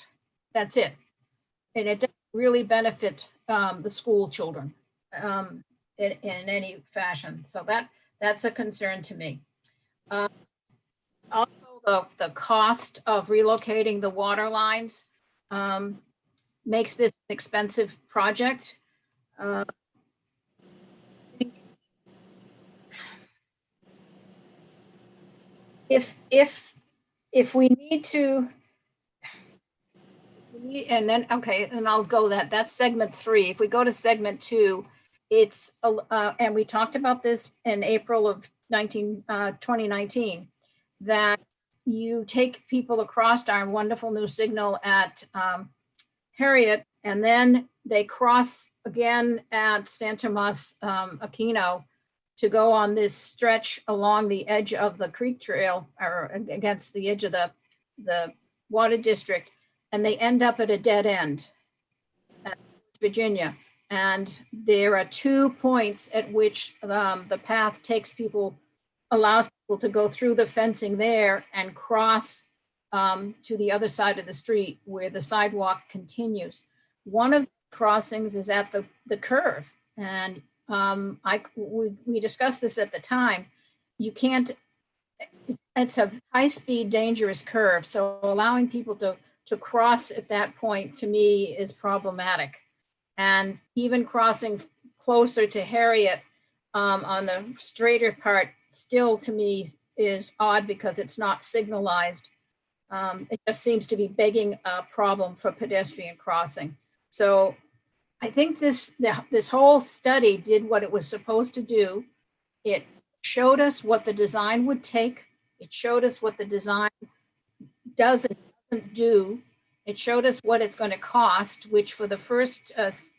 That's it. And it doesn't really benefit the school children in any fashion. So that's a concern to me. Also, the cost of relocating the water lines makes this an expensive project. If we need to, and then, okay, and I'll go that's segment 3. If we go to segment 2, it's, and we talked about this in April of 2019, that you take people across our wonderful new signal at Harriet, and then they cross again at San Tomas Aquino to go on this stretch along the edge of the creek trail or against the edge of the water district, and they end up at a dead end at Virginia. And there are 2 points at which the path takes people, allows people to go through the fencing there and cross to the other side of the street where the sidewalk continues. One of the crossings is at the curve, and we discussed this at the time. You can't, it's a high-speed, dangerous curve. So allowing people to cross at that point, to me, is problematic. And even crossing closer to Harriet on the straighter part, still to me is odd because it's not signalized. It just seems to be begging a problem for pedestrian crossing. So I think this whole study did what it was supposed to do. It showed us what the design would take. It showed us what the design does and doesn't do. It showed us what it's going to cost, which for the first,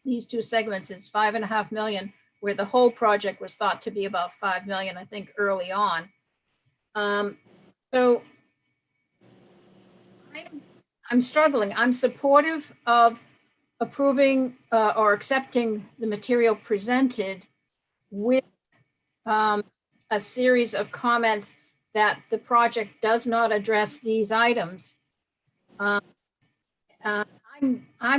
these 2 segments is $5.5 million, where the whole project was thought to be about $5 million, I think, early on. So I'm struggling. I'm supportive of approving or accepting the material presented with a series of comments that the project does not address these items. I'm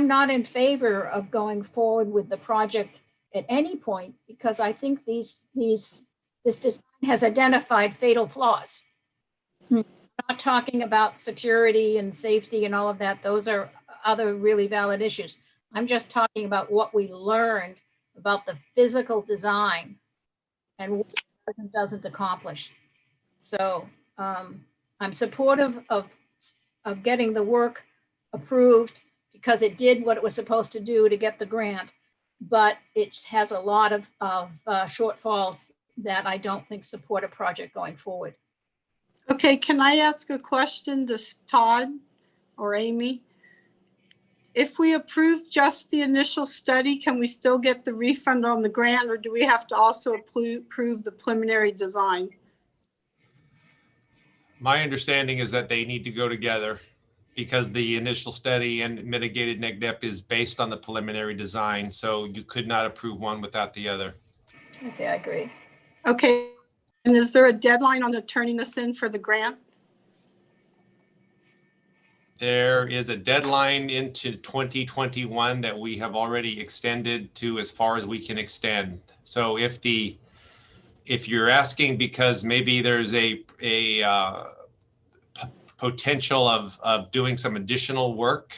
not in favor of going forward with the project at any point because I think this design has identified fatal flaws. I'm not talking about security and safety and all of that. Those are other really valid issues. I'm just talking about what we learned about the physical design and what it doesn't accomplish. So I'm supportive of getting the work approved because it did what it was supposed to do to get the grant, but it has a lot of shortfalls that I don't think support a project going forward. Okay, can I ask a question to Todd or Amy? If we approve just the initial study, can we still get the refund on the grant, or do we have to also approve the preliminary design? My understanding is that they need to go together because the initial study and mitigated neg dep is based on the preliminary design. So you could not approve one without the other. I agree. Okay, and is there a deadline on the turning this in for the grant? There is a deadline into 2021 that we have already extended to as far as we can extend. So if the if you're asking because maybe there's a potential of doing some additional work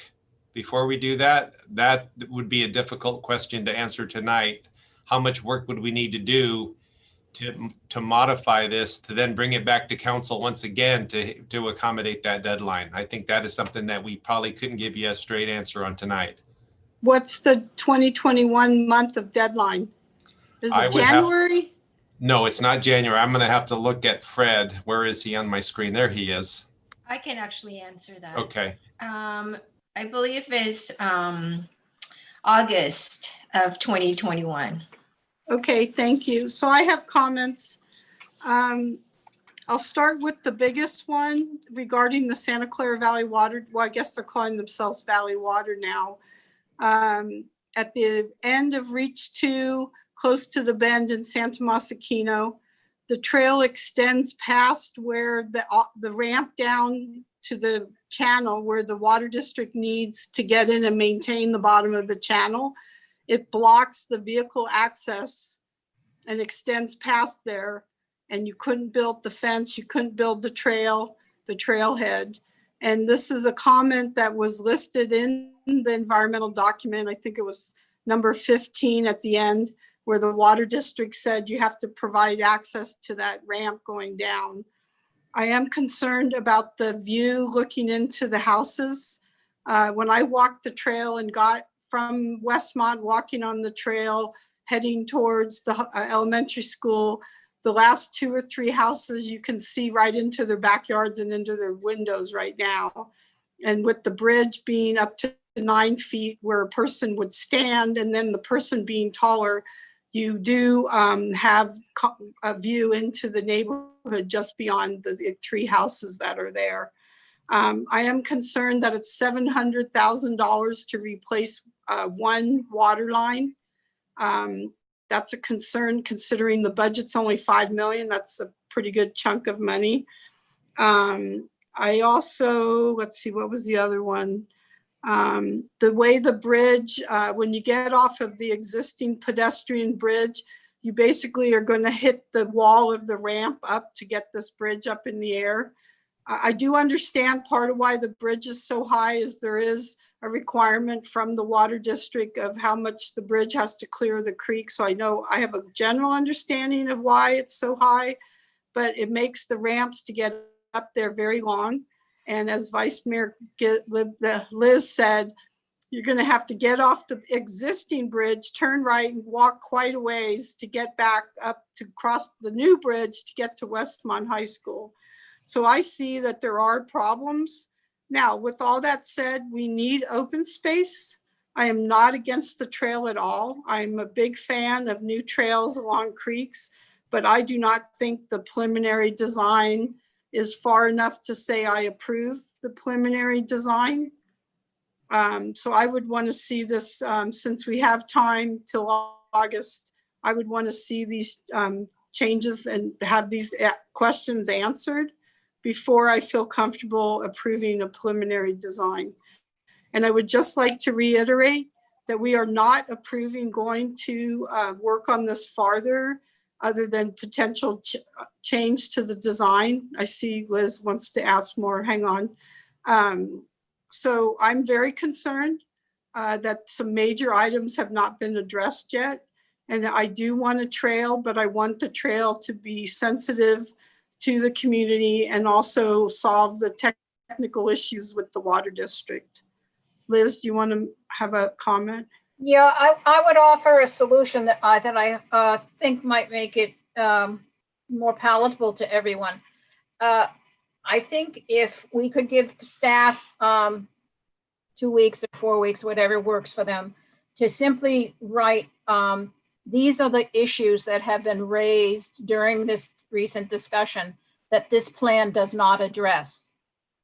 before we do that, that would be a difficult question to answer tonight. How much work would we need to do to modify this, to then bring it back to council once again to accommodate that deadline? I think that is something that we probably couldn't give you a straight answer on tonight. What's the 2021 month of deadline? Is I it would have- January? No, it's not January. I'm going to have to look at Fred. Where is he on my screen? There he is. I can actually answer that. Okay. I believe it's August of 2021. Okay, thank you. So I have comments. I'll start with the biggest one regarding the Santa Clara Valley Water. Well, I guess they're calling themselves Valley Water now. At the end of Reach 2, close to the bend in Santa Mosaquino, the trail extends past where the ramp down to the channel where the water district needs to get in and maintain the bottom of the channel. It blocks the vehicle access and extends past there. And you couldn't build the fence, you couldn't build the trailhead. And this is a comment that was listed in the environmental document. I think it was number 15 at the end, where the water district said you have to provide access to that ramp going down. I am concerned about the view looking into the houses. When I walked the trail and got from Westmont, walking on the trail, heading towards the elementary school, the last 2 or 3 houses you can see right into their backyards and into their windows right now. And with the bridge being up to 9 feet where a person would stand, and then the person being taller, you do have a view into the neighborhood just beyond the 3 houses that are there. I am concerned that it's $700,000 to replace one water line. That's a concern considering the budget's only $5 million. That's a pretty good chunk of money. I also, let's see, what was the other one? The way the bridge, when you get off of the existing pedestrian bridge, you basically are going to hit the wall of the ramp up to get this bridge up in the air. I do understand part of why the bridge is so high is there is a requirement from the water district of how much the bridge has to clear the creek. So I know I have a general understanding of why it's so high, but it makes the ramps to get up there very long. And as Vice Mayor Liz said, you're going to have to get off the existing bridge, turn right and walk quite a ways to get back up to cross the new bridge to get to Westmont High School. So I see that there are problems. Now, with all that said, we need open space. I am not against the trail at all. I'm a big fan of new trails along creeks, but I do not think the preliminary design is far enough to say I approve the preliminary design. So I would want to see this, since we have time till August, I would want to see these changes and have these questions answered before I feel comfortable approving a preliminary design. And I would just like to reiterate that we are not approving going to work on this farther other than potential change to the design. I see Liz wants to ask more, hang on. So I'm very concerned that some major items have not been addressed yet. And I do want a trail, but I want the trail to be sensitive to the community and also solve the technical issues with the water district. Liz, do you want to have a comment? Yeah, I would offer a solution that I think might make it more palatable to everyone. I think if we could give staff 2 weeks or 4 weeks, whatever works for them, to simply write, these are the issues that have been raised during this recent discussion that this plan does not address.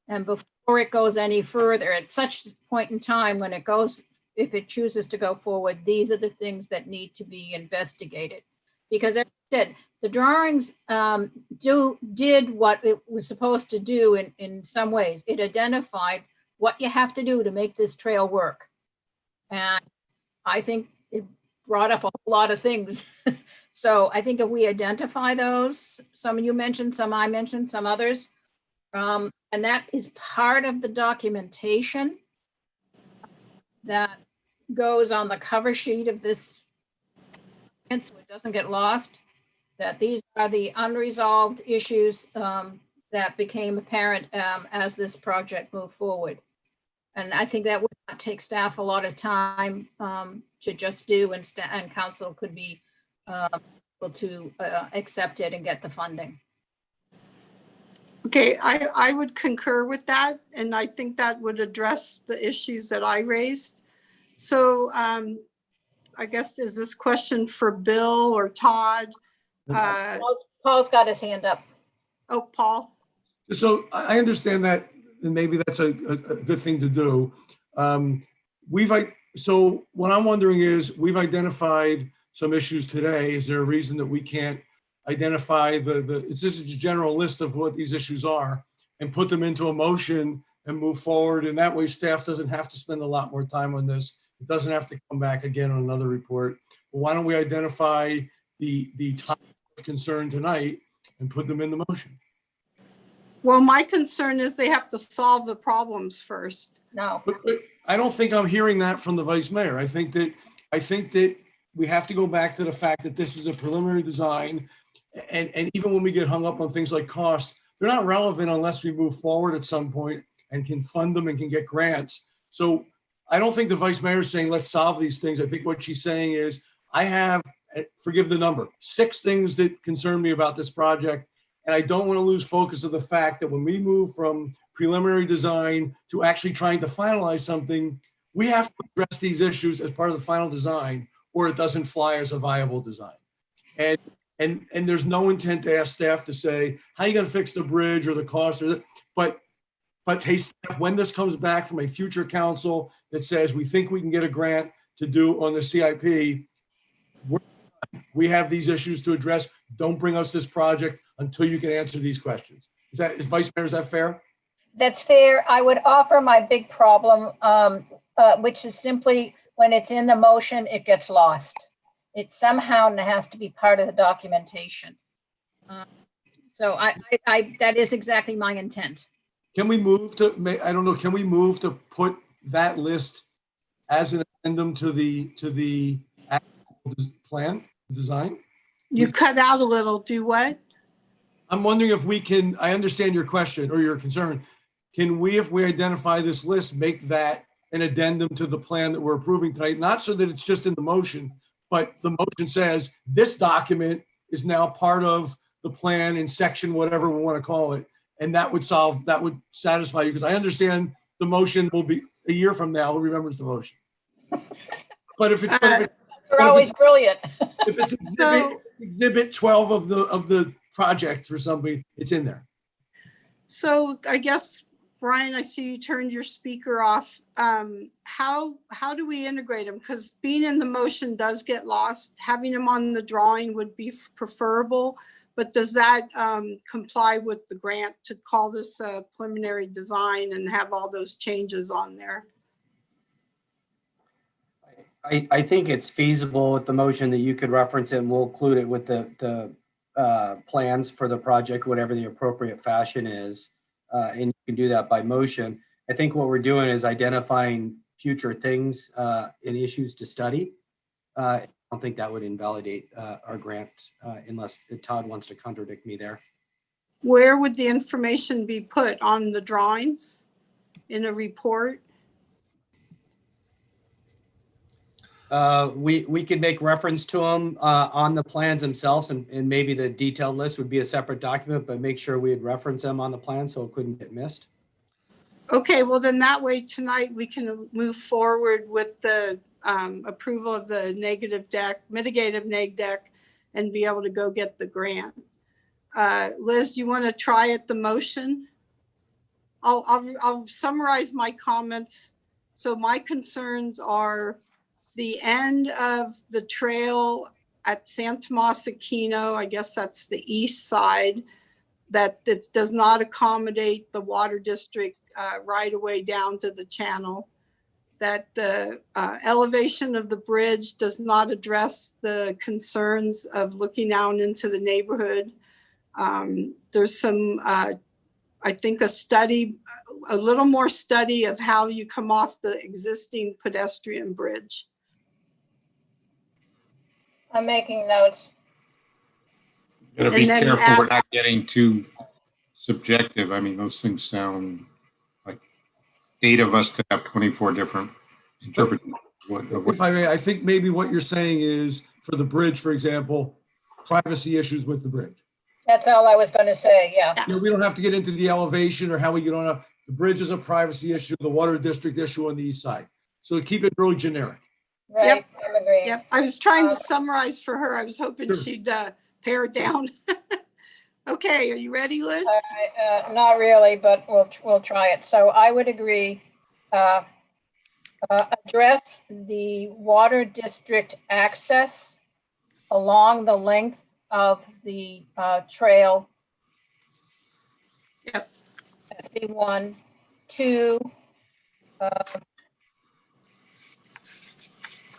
And before it goes any further, at such point in time when it goes, if it chooses to go forward, these are the things that need to be investigated. Because as I said, the drawings did what it was supposed to do in some ways. It identified what you have to do to make this trail work. And I think it brought up a lot of things. So I think if we identify those, some you mentioned, some I mentioned, some others, and that is part of the documentation that goes on the cover sheet of this, so it doesn't get lost, that these are the unresolved issues that became apparent as this project moved forward. And I think that would not take staff a lot of time to just do, and council could be able to accept it and get the funding. Okay, I would concur with that, and I think that would address the issues that I raised. So I guess, is this question for Bill or Todd? Paul's got his hand up. Oh, Paul. So I understand that, and maybe that's a good thing to do. So what I'm wondering is, we've identified some issues today. Is there a reason that we can't identify this is a general list of what these issues are and put them into a motion and move forward? And that way staff doesn't have to spend a lot more time on this. It doesn't have to come back again on another report. But why don't we identify the topic of concern tonight and put them in the motion? Well, my concern is they have to solve the problems first. No. But I don't think I'm hearing that from the vice mayor. I think that we have to go back to the fact that this is a preliminary design. And even when we get hung up on things like cost, they're not relevant unless we move forward at some point and can fund them and can get grants. So I don't think the vice mayor is saying, let's solve these things. I think what she's saying is, I have, forgive the number, 6 things that concern me about this project. And I don't want to lose focus of the fact that when we move from preliminary design to actually trying to finalize something, we have to address these issues as part of the final design, or it doesn't fly as a viable design. And there's no intent to ask staff to say, how are you going to fix the bridge or the cost or that? But hey, staff, when this comes back from a future council that says we think we can get a grant to do on the CIP, we have these issues to address. Don't bring us this project until you can answer these questions. Is Vice Mayor, is that fair? That's fair. I would offer my big problem, which is simply when it's in the motion, it gets lost. It somehow has to be part of the documentation. So that is exactly my intent. Can we move to, I don't know, can we move to put that list as an addendum to the actual plan, design? You cut out a little. Do what? I'm wondering if we can, I understand your question or your concern. Can we, if we identify this list, make that an addendum to the plan that we're approving tonight? Not so that it's just in the motion, but the motion says this document is now part of the plan in section, whatever we want to call it. And that would satisfy you, because I understand the motion will be a year from now, who remembers the motion? But if it's, you're always brilliant. If it's exhibit 12 of the project for somebody, it's in there. So I guess, Brian, I see you turned your speaker off. How do we integrate them? Because being in the motion does get lost. Having them on the drawing would be preferable, but does that comply with the grant to call this a preliminary design and have all those changes on there? I think it's feasible with the motion that you could reference it, and we'll include it with the plans for the project, whatever the appropriate fashion is. And you can do that by motion. I think what we're doing is identifying future things and issues to study. I don't think that would invalidate our grant unless Todd wants to contradict me there. Where would the information be put? On the drawings? In a report? We could make reference to them on the plans themselves, and maybe the detailed list would be a separate document, but make sure we would reference them on the plan so it couldn't get missed. Okay, well then that way tonight we can move forward with the approval of the mitigative neg deck and be able to go get the grant. Liz, you want to try at the motion? I'll summarize my comments. So my concerns are the end of the trail at Santa Tomas Aquino, I guess that's the east side, that this does not accommodate the water district right away down to the channel. that the elevation of the bridge does not address the concerns of looking out into the neighborhood. There's some, I think a little more study of how you come off the existing pedestrian bridge. I'm making notes. Gotta be And then careful add- we're not getting too subjective. I mean, those things sound like 8 of us could have 24 different interpretations. If I may, I think maybe what you're saying is for the bridge, for example, privacy issues with the bridge. That's all I was going to say, yeah. You know, we don't have to get into the elevation or how we get on a, the bridge is a privacy issue, the water district issue on the east side. So keep it really generic. Right, Yep. I'm agreeing. Yep, I was trying to summarize for her. I was hoping Sure. she'd pare it down. Okay, are you ready, Liz? Not really, but we'll try it. So I would agree, address the water district access along the length of the trail. Yes. That'd be 1. 2,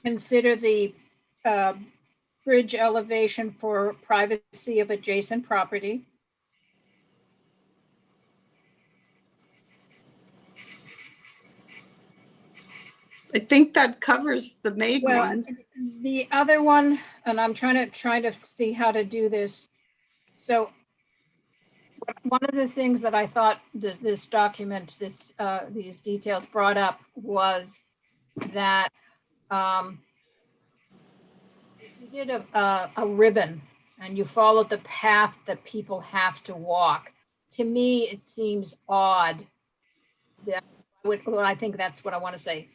consider the bridge elevation for privacy of adjacent property. I think that covers the main Well, one. the other one, and I'm trying to see how to do this. So one of the things that I thought this document, these details brought up was that you did a ribbon and you followed the path that people have to walk. To me, it seems odd that well, I think that's what I want to say.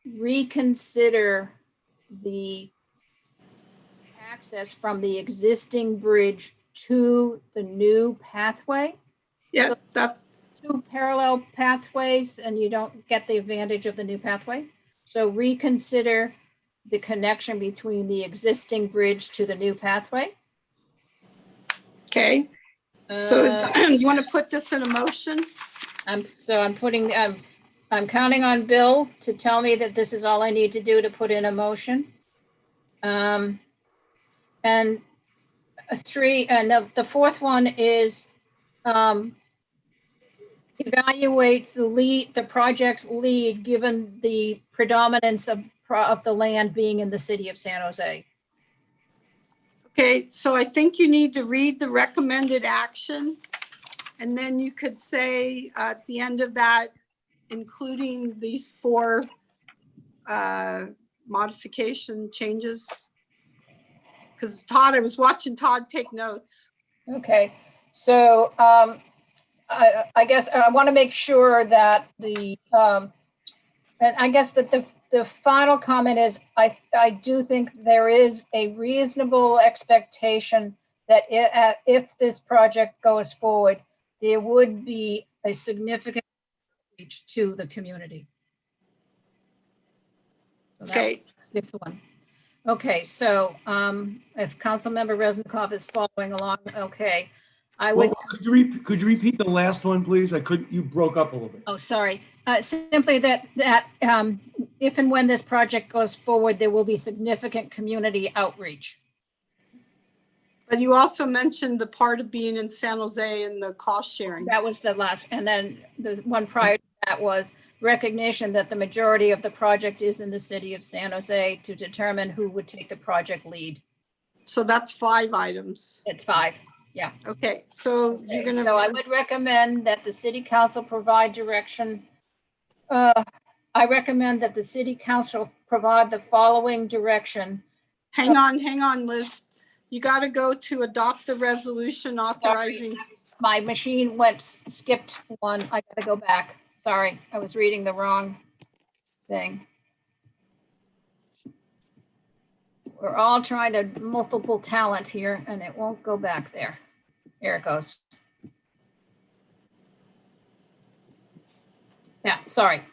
Reconsider the access from the existing bridge to the new pathway. Yeah, So that, 2 parallel pathways and you don't get the advantage of the new pathway. So reconsider the connection between the existing bridge to the new pathway. okay. So you want to put this in a motion? I'm counting on Bill to tell me that this is all I need to do to put in a motion. And 3, and the 4th one is evaluate the project's lead, given the predominance of the land being in the city of San Jose. Okay, so I think you need to read the recommended action. And then you could say at the end of that, including these 4 modification changes. Because Todd, I was watching Todd take notes. Okay, so I guess I want to make sure that and I guess that the final comment is I do think there is a reasonable expectation that if this project goes forward, there would be a significant reach to the community. So that Okay. was the 5th one. Okay, so if Councilmember Resnikoff is following along, okay, I would. Well, could you repeat the last one, please? You broke up a little bit. Oh, sorry. Simply that if and when this project goes forward, there will be significant community outreach. But you also mentioned the part of being in San Jose and the cost sharing. That was the last, and then the one prior to that was recognition that the majority of the project is in the city of San Jose to determine who would take the project lead. So that's 5 items. It's 5, yeah. Okay, so you're gonna. So I would recommend that the city council provide direction. I recommend that the city council provide the following direction. Hang on, Liz. You got to go to adopt the resolution authorizing. My machine skipped one. I gotta go back. Sorry, I was reading the wrong thing. We're all trying to multiple talent here and it won't go back there. Here it goes. Yeah, sorry.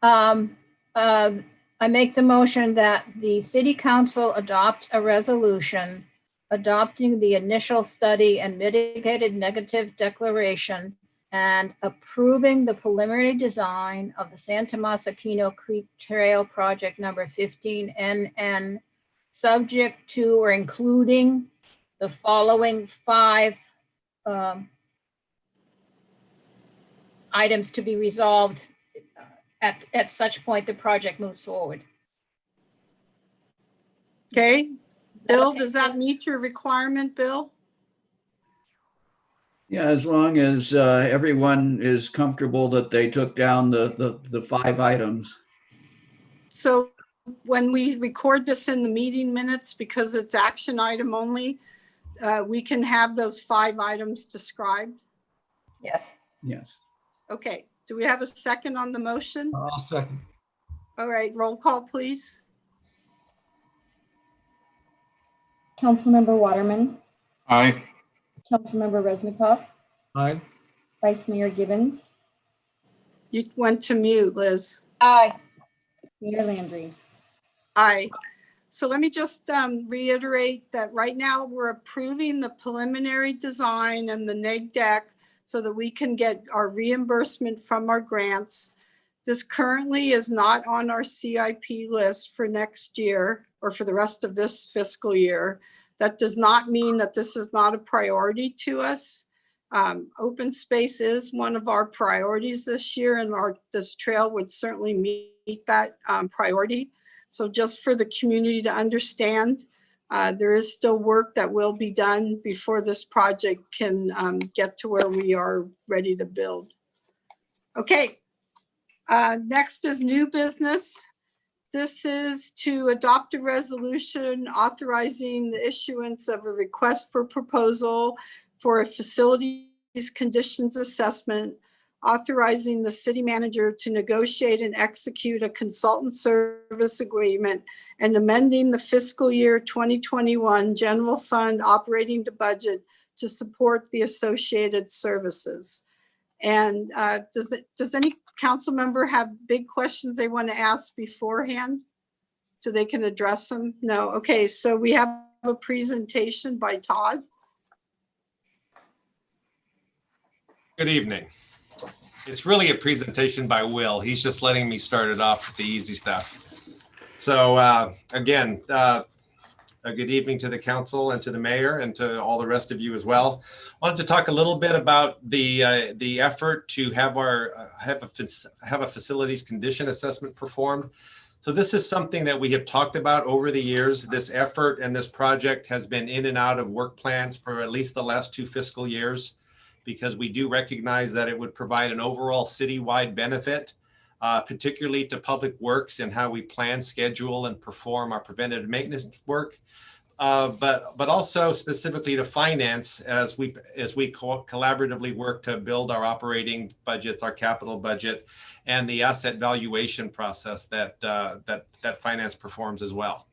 I make the motion that the city council adopt a resolution adopting the initial study and mitigated negative declaration and approving the preliminary design of the Santa Masakino Creek Trail Project number 15 NN, subject to or including the following 5 items to be resolved at such point the project moves forward. Okay, Bill, does that meet your requirement, Bill? Yeah, as long as everyone is comfortable that they took down the 5 items. So when we record this in the meeting minutes, because it's action item only, we can have those 5 items described? Yes. Yes. Okay, do we have a second on the motion? I'll second. All right, roll call, please. Councilmember Waterman, Aye. Councilmember Resnikoff, Aye. Vice Mayor Gibbons, You went to mute, Liz. Aye. Mayor Landry. Aye. So let me just reiterate that right now we're approving the preliminary design and the neg deck so that we can get our reimbursement from our grants. This currently is not on our CIP list for next year or for the rest of this fiscal year. That does not mean that this is not a priority to us. Open space is one of our priorities this year, and this trail would certainly meet that priority. So just for the community to understand, there is still work that will be done before this project can get to where we are ready to build. Okay, next is new business. This is to adopt a resolution authorizing the issuance of a request for proposal for a facilities conditions assessment, authorizing the city manager to negotiate and execute a consultant service agreement and amending the fiscal year 2021 general fund operating budget to support the associated services. And does any council member have big questions they want to ask beforehand so they can address them? No. Okay, so we have a presentation by Todd. Good evening. It's really a presentation by Will. He's just letting me start it off with the easy stuff. So again, a good evening to the council and to the mayor and to all the rest of you as well. I wanted to talk a little bit about the effort to have a facilities condition assessment performed. So this is something that we have talked about over the years. This effort and this project has been in and out of work plans for at least the last 2 fiscal years, because we do recognize that it would provide an overall citywide benefit, particularly to public works and how we plan, schedule, and perform our preventative maintenance work, but also specifically to finance as we collaboratively work to build our operating budgets, our capital budget, and the asset valuation process that that finance performs as well.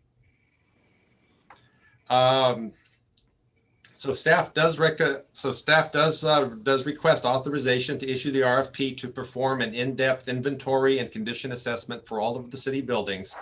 So staff does request authorization to issue the RFP to perform an in-depth inventory and condition assessment for all of the city buildings.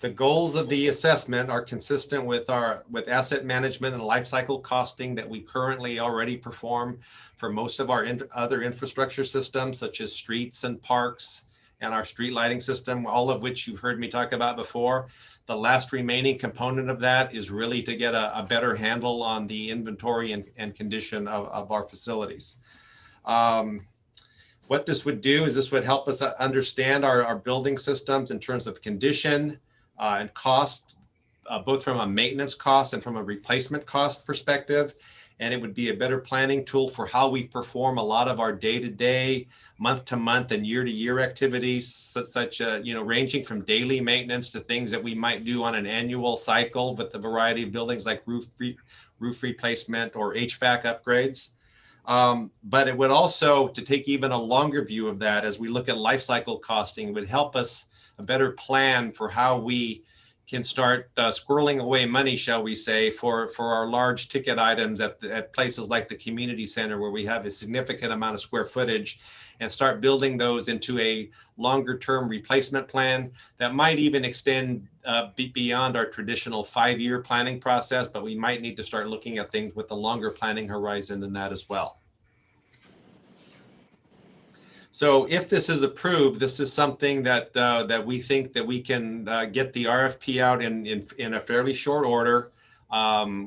The goals of the assessment are consistent with asset management and life cycle costing that we currently already perform for most of our other infrastructure systems, such as streets and parks and our street lighting system, all of which you've heard me talk about before. The last remaining component of that is really to get a better handle on the inventory and condition of our facilities. What this would do is this would help us understand our building systems in terms of condition and cost, both from a maintenance cost and from a replacement cost perspective. And it would be a better planning tool for how we perform a lot of our day-to-day, month-to-month, and year-to-year activities, such ranging from daily maintenance to things that we might do on an annual cycle with a variety of buildings like roof replacement or HVAC upgrades. But it would also, to take even a longer view of that, as we look at life cycle costing, it would help us a better plan for how we can start squirreling away money, shall we say, for our large ticket items at places like the community center, where we have a significant amount of square footage, and start building those into a longer term replacement plan that might even extend beyond our traditional 5-year planning process, but we might need to start looking at things with a longer planning horizon than that as well. So if this is approved, this is something that that we think that we can get the RFP out in a fairly short order.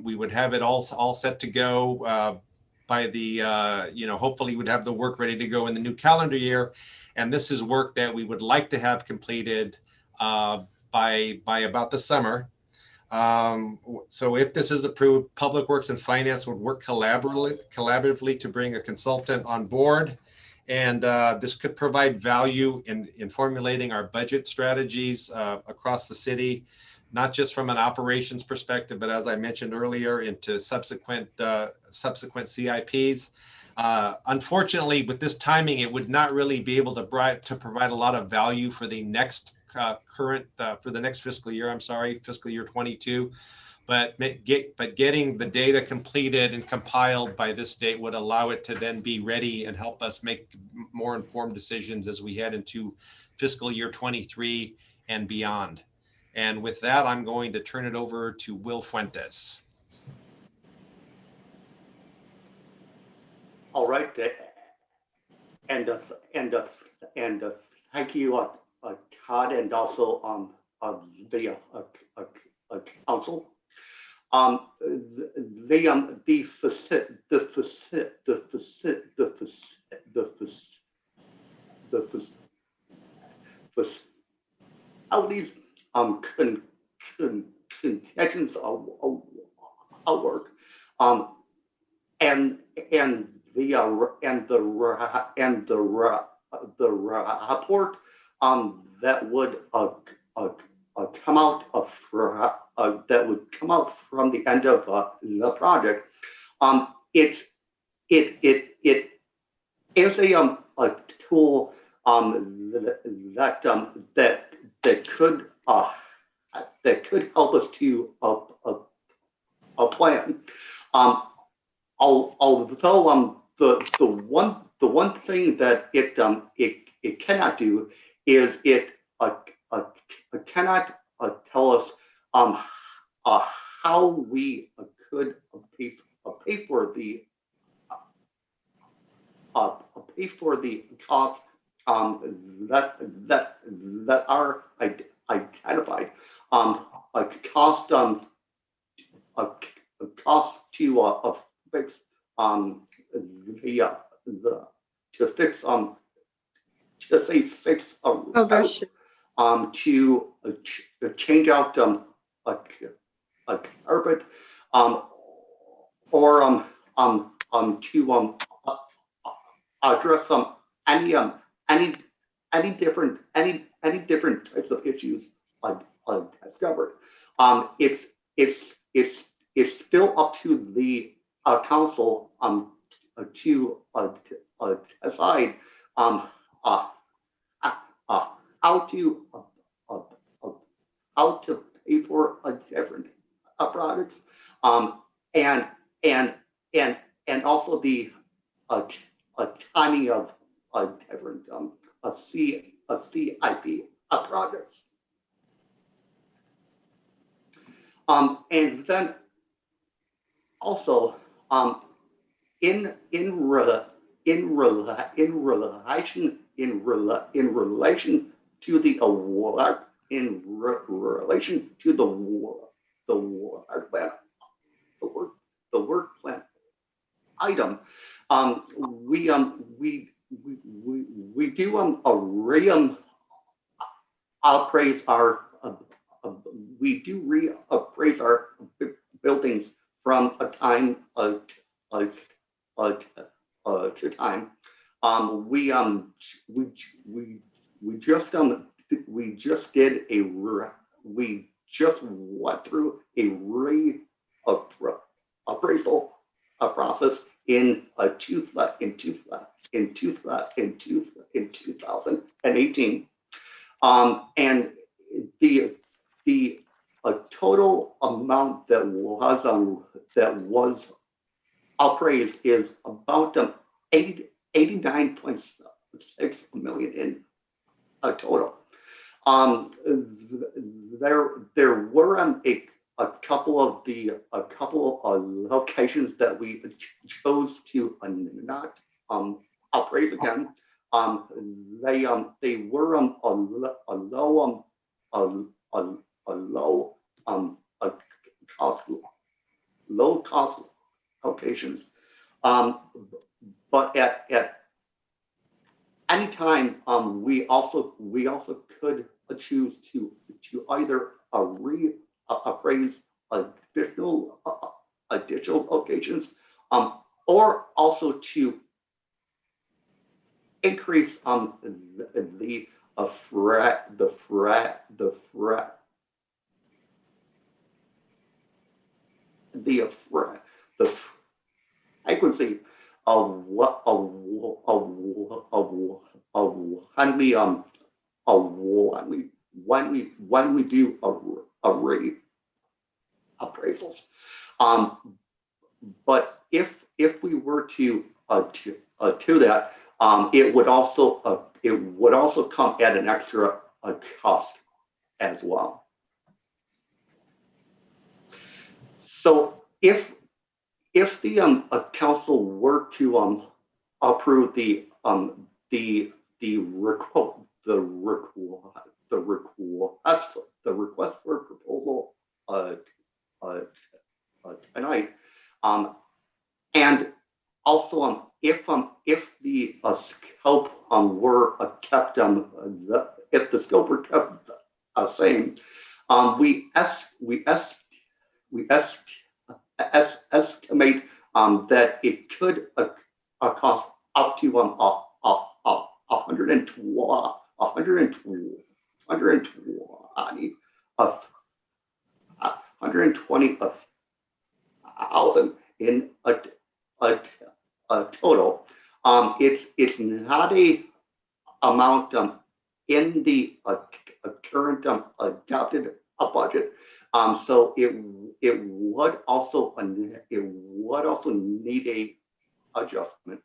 We would have it all set to go by the, you know, hopefully we'd have the work ready to go in the new calendar year. And this is work that we would like to have completed by about the summer. So if this is approved, Public Works and Finance would work collaboratively to bring a consultant on board. And this could provide value in formulating our budget strategies across the city, not just from an operations perspective, but as I mentioned earlier, into subsequent CIPs. Unfortunately, with this timing, it would not really be able to provide a lot of value for the next for the next fiscal year. I'm sorry, fiscal year 22. But getting the data completed and compiled by this date would allow it to then be ready and help us make more informed decisions as we head into fiscal year 23 and beyond. And with that, I'm going to turn it over to Will Fuentes. All right, and thank you, Todd, and also the council. Facilities contentions of work, and the report that would come out of that would come out from the end of the project. It is a tool that could help us to a plan. Although the one thing that it cannot do is it cannot tell us how we could pay for the costs that are identified. A cost to fix to fix to say fix a route, to change out a carpet, or to address any different types of issues discovered. It's still up to the council to decide how to pay for different products, and also the timing of different CIP projects. And then also in relation to the award, in relation to the work plan, the work plan item, we do reappraise our reappraise our buildings from a time to time. We just did a we just went through a appraisal process in 2018, and the total amount that was appraised is about 89.6 million in total. There were a couple of locations that we chose to not appraise again. they were low cost locations. But at any time, we also could choose to either reappraise additional locations, or also to increase the frequency of when we do a reappraisals. But if we were to do that, it would also come at an extra cost as well. So if the council were to approve the request for proposal tonight, and also if the scope were kept if the scope were kept same, we estimate that it could cost up to 120,000 in a total. It's not a amount in the current adopted budget. So it would also need a adjustment.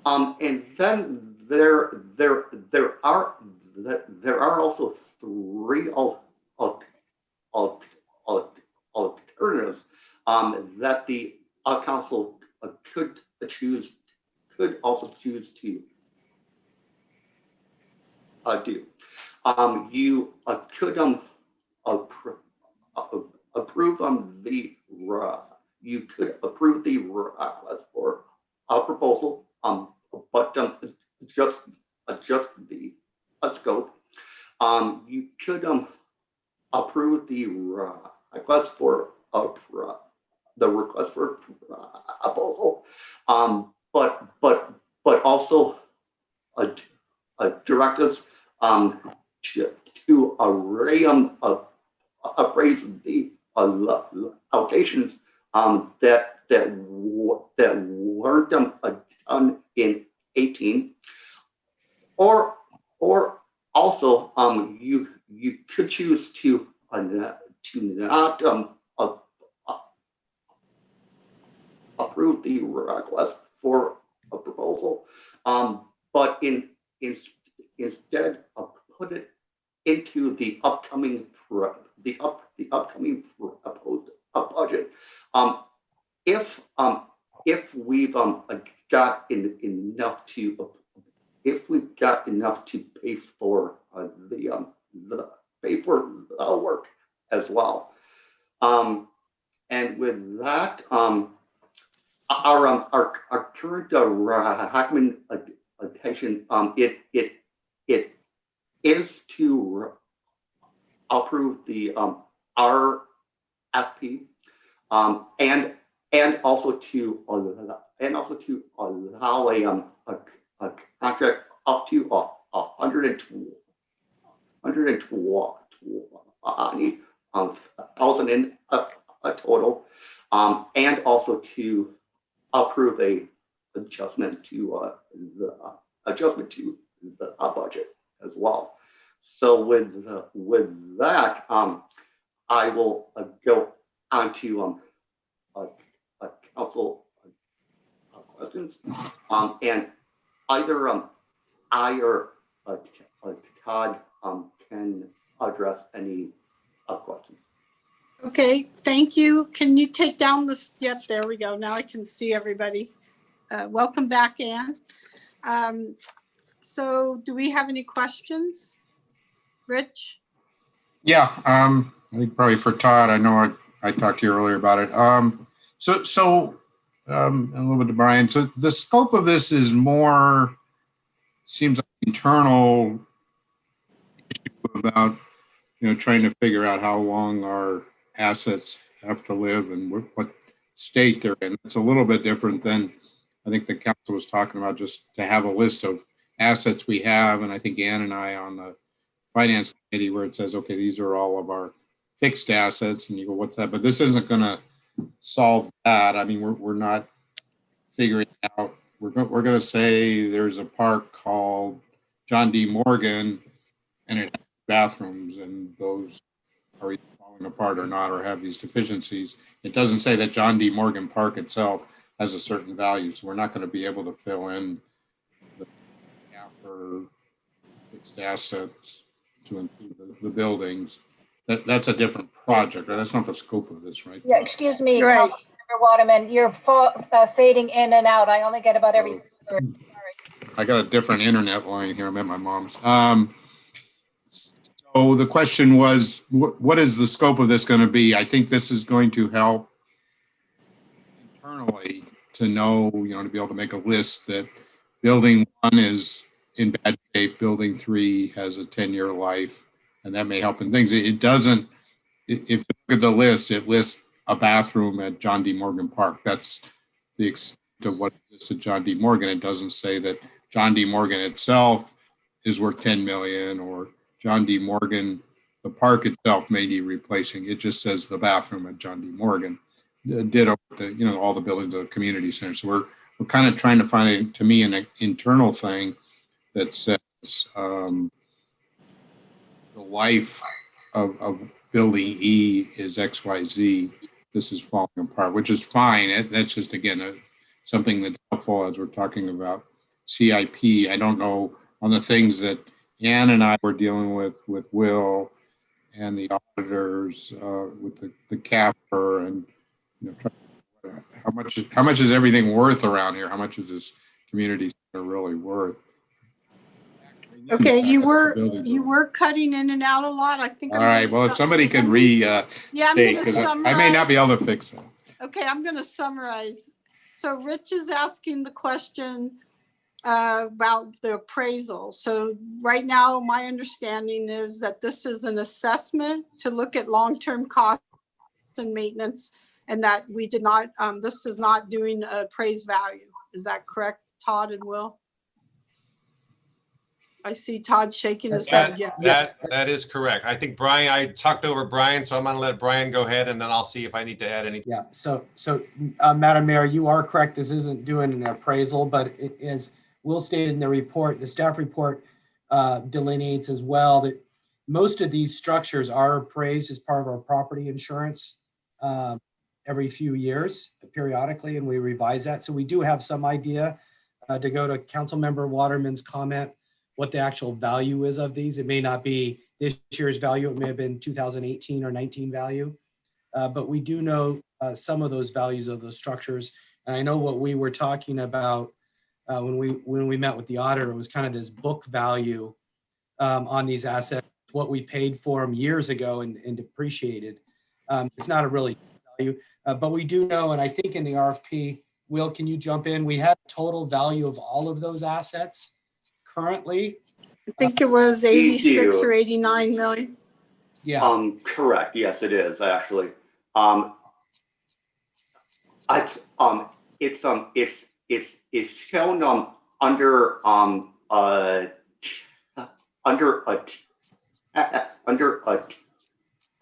And then there are also three alternatives that the council could also choose to do. You could approve the request for a proposal, but just adjust the scope. You could approve the request for proposal, but also direct us to appraise the allocations that weren't done in 18, or also you could choose to not approve the request for a proposal, but instead put it into the upcoming proposed budget. If we've got enough to pay for the work as well. And with that, our current recommendation, it is to approve the RFP, and also to allow a contract up to 120,000 in a total, and also to approve a adjustment to the budget as well. So with that, I will go on to council questions, and either I or Todd can address any questions. Okay, thank you. Can you take down this? Yes, there we go. Now I can see everybody. welcome back, Anne. So do we have any questions? Rich? Yeah, I think probably for Todd, I know I talked to you earlier about it. So a little bit to Brian. So the scope of this is more, seems like internal issue about, trying to figure out how long our assets have to live and what state they're in. It's a little bit different than I think the council was talking about, just to have a list of assets we have. And I think Ann and I on the finance committee where it says, okay, these are all of our fixed assets, and you go, what's that? But this isn't going to solve that. I mean, we're not figuring out. We're going to say there's a park called John D. Morgan, and it has bathrooms, and those are either falling apart or not, or have these deficiencies. It doesn't say that John D. Morgan Park itself has a certain value, so we're not going to be able to fill in the gap for fixed assets to include the buildings. That's a different project, or that's not the scope of this, right? Yeah, excuse me, Right. Councilmember Waterman, you're fading in and out. I only get about every. I got a different internet line here. I'm at my mom's. So the question was, what is the scope of this going to be? I think this is going to help internally to know, to be able to make a list that building 1 is in bad shape, building 3 has a 10-year life, and that may help in things. It doesn't, if you look at the list, it lists a bathroom at John D. Morgan Park. That's the extent of what exists at John D. Morgan. It doesn't say that John D. Morgan itself is worth 10 million, or John D. Morgan, the park itself may need replacing. It just says the bathroom at John D. Morgan. Ditto, all the buildings of the community center. So we're kind of trying to find, to me, an internal thing that says the life of building E is XYZ. This is falling apart, which is fine. That's just, again, something that's helpful as we're talking about CIP. I don't know on the things that Ann and I were dealing with Will and the auditors, with the CAFR, and how much is everything worth around here? How much is this community center really worth? Okay, you were cutting in and out a lot. I think. All right. Well, if somebody could state, because I may not be able to fix that. Okay, I'm going to summarize. So Rich is asking the question about the appraisal. So right now, my understanding is that this is an assessment to look at long-term costs and maintenance, and that we did not, this is not doing appraised value. Is that correct, Todd and Will? I see Todd shaking his head. Yeah. That is correct. I think Brian, I talked over Brian, so I'm going to let Brian go ahead, and then I'll see if I need to add anything. Yeah, so Madam Mayor, you are correct. This isn't doing an appraisal, but it is, Will stated in the report, the staff report delineates as well that most of these structures are appraised as part of our property insurance every few years, periodically, and we revise that. So we do have some idea, to go to Councilmember Waterman's comment, what the actual value is of these. It may not be this year's value. It may have been 2018 or 19 value. But we do know some of those values of those structures. And I know what we were talking about when we met with the auditor was kind of this book value on these assets, what we paid for them years ago and depreciated. It's not a really value, but we do know, and I think in the RFP, Will, can you jump in? We had total value of all of those assets currently. I think it was 86 or 89 million. Yeah. Correct. Yes, it is actually. It's shown under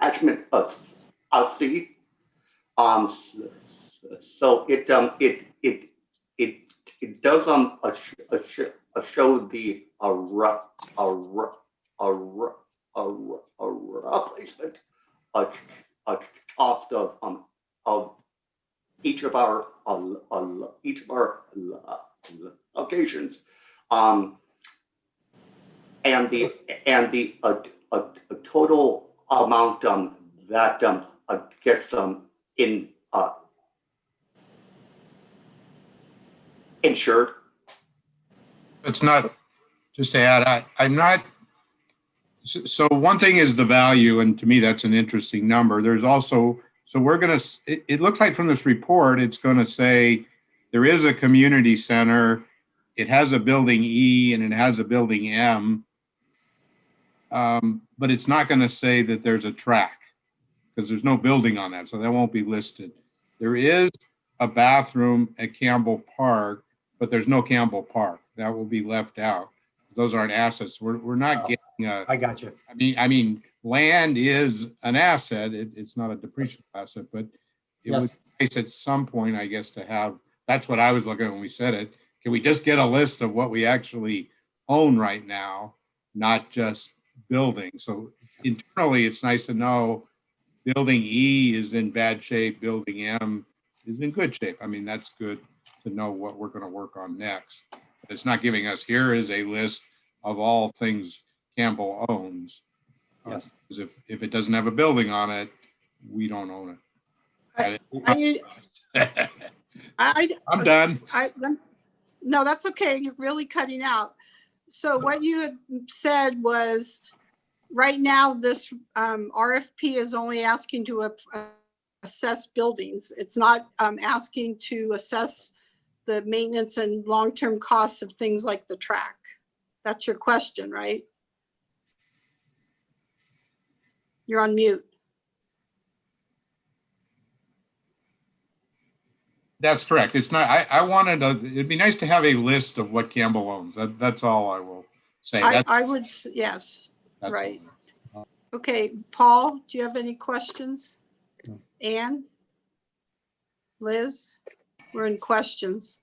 attachment of C. So it does show the replacement cost of each of our locations, and the total amount that gets in insured. It's not, just to add, I'm not, so one thing is the value, and to me, that's an interesting number. There's also, so we're going to, it looks like from this report, it's going to say there is a community center. It has a building E and it has a building M. But it's not going to say that there's a track because there's no building on that. So that won't be listed. There is a bathroom at Campbell Park, but there's no Campbell Park. That will be left out. Those aren't assets. We're not getting a, I got you. I mean, land is an asset. It's not a depreciable asset, but it would Yes. be nice at some point, I guess, to have, that's what I was looking at when we said it. Can we just get a list of what we actually own right now, not just buildings? So internally, it's nice to know building E is in bad shape, building M is in good shape. I mean, that's good to know what we're going to work on next. But it's not giving us, here is a list of all things Campbell owns. Yes. Because if it doesn't have a building on it, we don't own it. I'm done. No, that's okay. You're really cutting out. So what you had said was, right now, this RFP is only asking to assess buildings. It's not asking to assess the maintenance and long-term costs of things like the track. That's your question, right? You're on mute. That's correct. It's not, I wanted to, it'd be nice to have a list of what Campbell owns. That's all I will say. I would, yes, That's right. Okay, Paul, do you have any questions? Anne? Liz? We're in questions.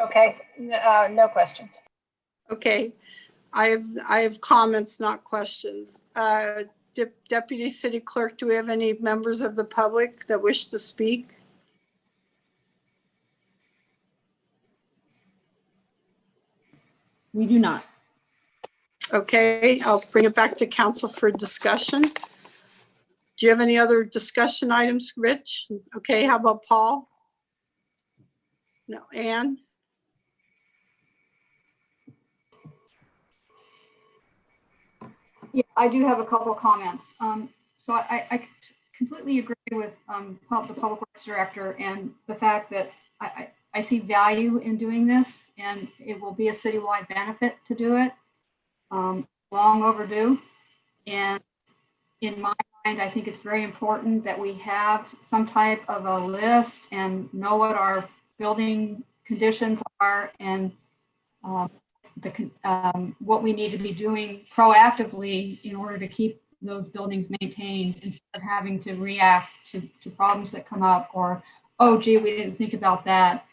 Okay, no questions. Okay, I have comments, not questions. Deputy City Clerk, do we have any members of the public that wish to speak? We do not. Okay, I'll bring it back to council for discussion. Do you have any other discussion items, Rich? Okay, how about Paul? No, Anne? Yeah, I do have a couple of comments. So I completely agree with the Public Works Director and the fact that I see value in doing this, and it will be a citywide benefit to do it. Long overdue. And in my mind, I think it's very important that we have some type of a list and know what our building conditions are and what we need to be doing proactively in order to keep those buildings maintained instead of having to react to problems that come up or, oh, gee, we didn't think about that.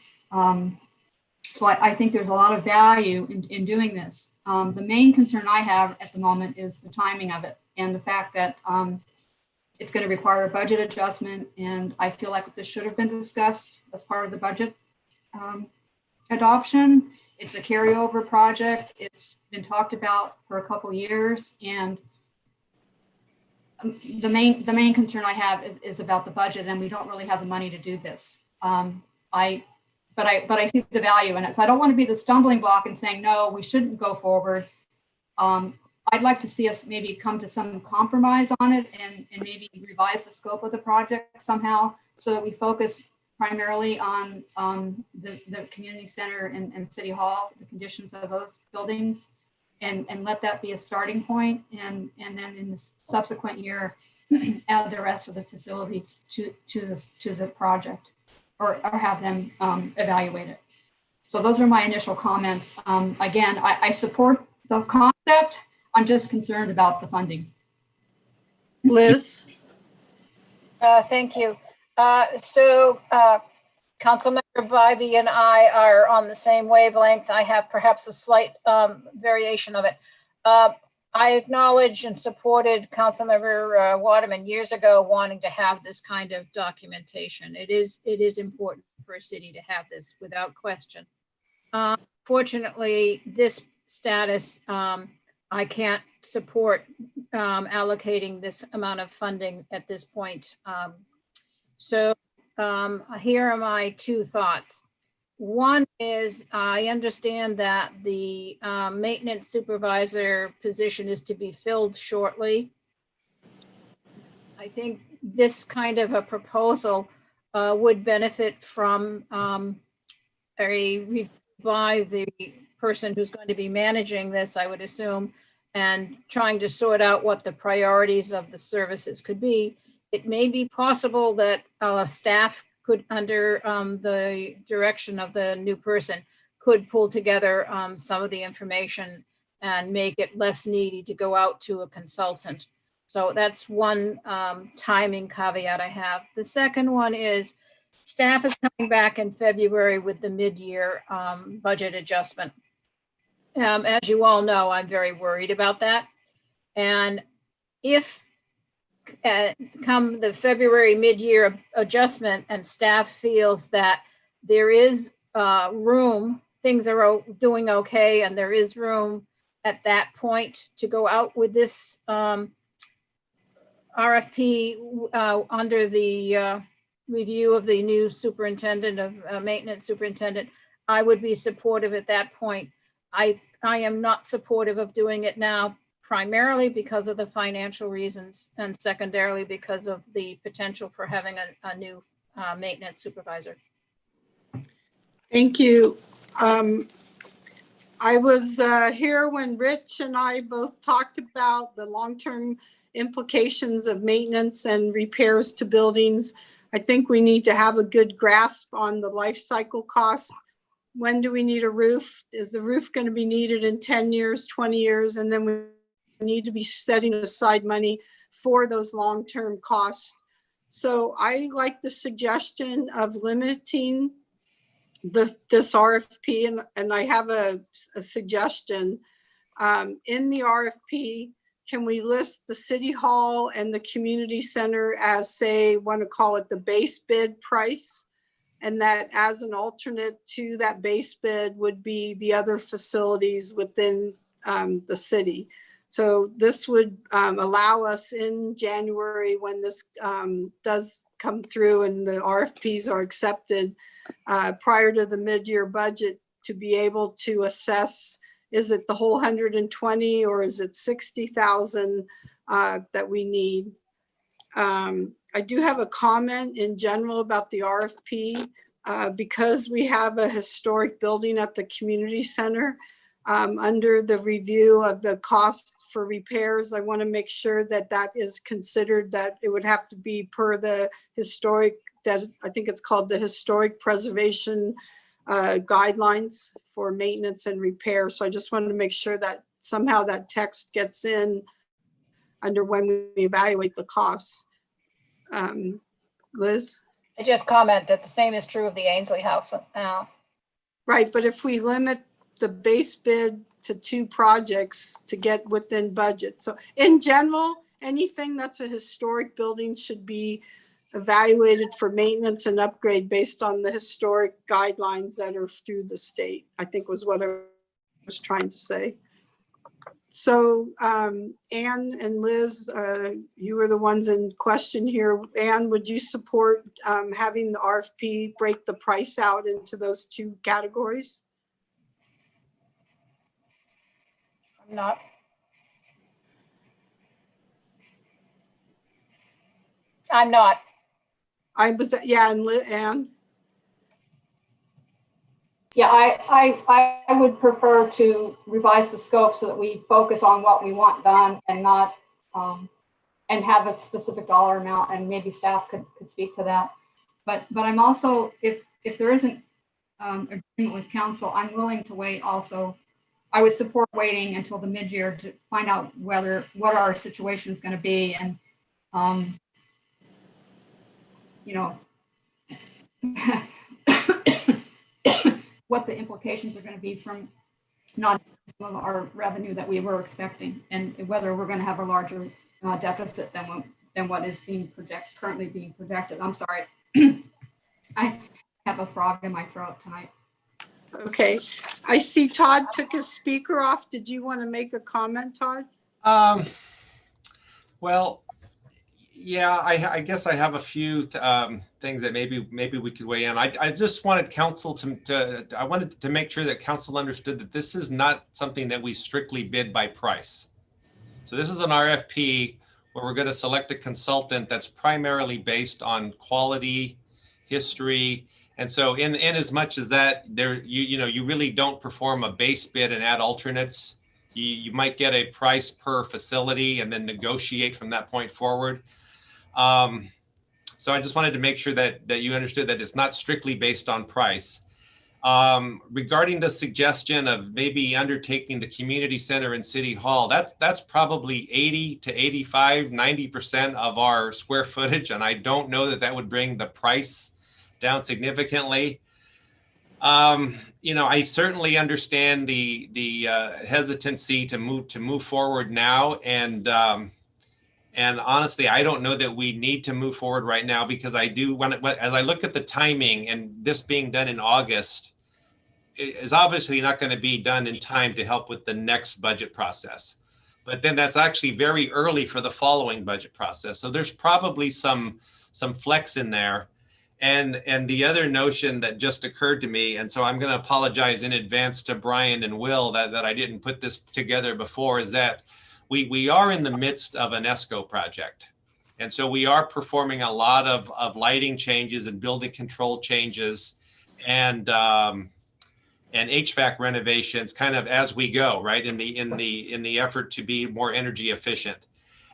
So I think there's a lot of value in doing this. The main concern I have at the moment is the timing of it and the fact that it's going to require a budget adjustment. And I feel like this should have been discussed as part of the budget adoption. It's a carryover project. It's been talked about for a couple of years. And the main concern I have is about the budget, and we don't really have the money to do this. But I see the value in it. So I don't want to be the stumbling block in saying, no, we shouldn't go forward. I'd like to see us maybe come to some compromise on it and maybe revise the scope of the project somehow so that we focus primarily on the community center and City Hall, the conditions of those buildings, and let that be a starting point. And then in the subsequent year, add the rest of the facilities to the project. Or have them evaluate it. So those are my initial comments. Again, I support the concept. I'm just concerned about the funding. Liz? Thank you. So Councilmember Bybee and I are on the same wavelength. I have perhaps a slight variation of it. I acknowledge and supported Councilmember Waterman years ago wanting to have this kind of documentation. It is important for a city to have this without question. Fortunately, this status I can't support allocating this amount of funding at this point. Here are my two thoughts. One is I understand that the maintenance supervisor position is to be filled shortly. I think this kind of a proposal would benefit from a review by the person who's going to be managing this, I would assume, and trying to sort out what the priorities of the services could be. It may be possible that staff could, under the direction of the new person, could pull together some of the information and make it less needy to go out to a consultant. So that's one timing caveat I have. The second one is staff is coming back in February with the mid-year budget adjustment. As you all know, I'm very worried about that. And if come the February mid-year adjustment and staff feels that there is room, things are doing okay, and there is room at that point to go out with this RFP under the review of the new superintendent of maintenance superintendent, I would be supportive at that point. I am not supportive of doing it now, primarily because of the financial reasons and secondarily because of the potential for having a new maintenance supervisor. Thank you. I was here when Rich and I both talked about the long-term implications of maintenance and repairs to buildings. I think we need to have a good grasp on the life cycle cost. When do we need a roof? Is the roof going to be needed in 10 years, 20 years? And then we need to be setting aside money for those long-term costs. So I like the suggestion of limiting this RFP, and I have a suggestion. In the RFP, can we list the city hall and the community center as, say, want to call it the base bid price? And that as an alternate to that base bid would be the other facilities within the city. So this would allow us in January, when this does come through and the RFPs are accepted prior to the mid-year budget, to be able to assess, is it the whole 120 or is it 60,000 that we need? I do have a comment in general about the RFP because we have a historic building at the community center. Under the review of the cost for repairs, I want to make sure that that is considered, that it would have to be per the historic, that I think it's called the historic preservation guidelines for maintenance and repair. So I just wanted to make sure that somehow that text gets in under when we evaluate the costs. Liz? I just comment that the same is true of the Ainsley House now. Right, but if we limit the base bid to 2 projects to get within budget. So in general, anything that's a historic building should be evaluated for maintenance and upgrade based on the historic guidelines that are through the state, I think was what I was trying to say. So Anne and Liz, you were the ones in question here. Anne, would you support having the RFP break the price out into those 2 categories? I'm not. I'm not. I was, yeah, and Anne? Yeah, I would prefer to revise the scope so that we focus on what we want done and not, and have a specific dollar amount, and maybe staff could speak to that. But I'm also, if there isn't agreement with council, I'm willing to wait also. I would support waiting until the mid-year to find out what our situation is going to be, and you know, what the implications are going to be from not some of our revenue that we were expecting, and whether we're going to have a larger deficit than what is currently being projected. I'm sorry. I have a frog in my throat tonight. Okay, I see Todd took his speaker off. Did you want to make a comment, Todd? Well, yeah, I guess I have a few things that maybe we could weigh in. I just wanted council I wanted to make sure that council understood that this is not something that we strictly bid by price. So this is an RFP where we're going to select a consultant that's primarily based on quality, history. And so in as much as that, you really don't perform a base bid and add alternates. You might get a price per facility and then negotiate from that point forward. So I just wanted to make sure that you understood that it's not strictly based on price. Regarding the suggestion of maybe undertaking the community center and city hall, that's probably 80 to 85, 90% of our square footage. And I don't know that would bring the price down significantly. I certainly understand the hesitancy to move forward now. And honestly, I don't know that we need to move forward right now, because I do as I look at the timing and this being done in August, it is obviously not going to be done in time to help with the next budget process. But then that's actually very early for the following budget process. So there's probably some flex in there. And the other notion that just occurred to me, and so I'm going to apologize in advance to Brian and Will that I didn't put this together before, is that we are in the midst of an ESCO project. And so we are performing a lot of lighting changes and building control changes and HVAC renovations kind of as we go, right? In the effort to be more energy efficient.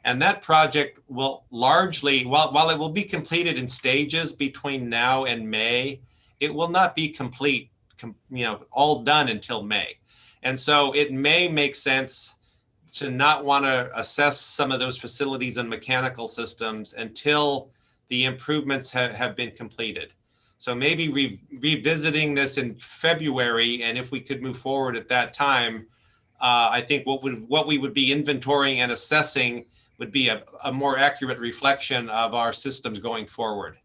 And that project will largely, while it will be completed in stages between now and May, it will not be complete, all done until May. And so it may make sense to not want to assess some of those facilities and mechanical systems until the improvements have been completed. So maybe revisiting this in February, and if we could move forward at that time, I think what we would be inventorying and assessing would be a more accurate reflection of our systems going forward.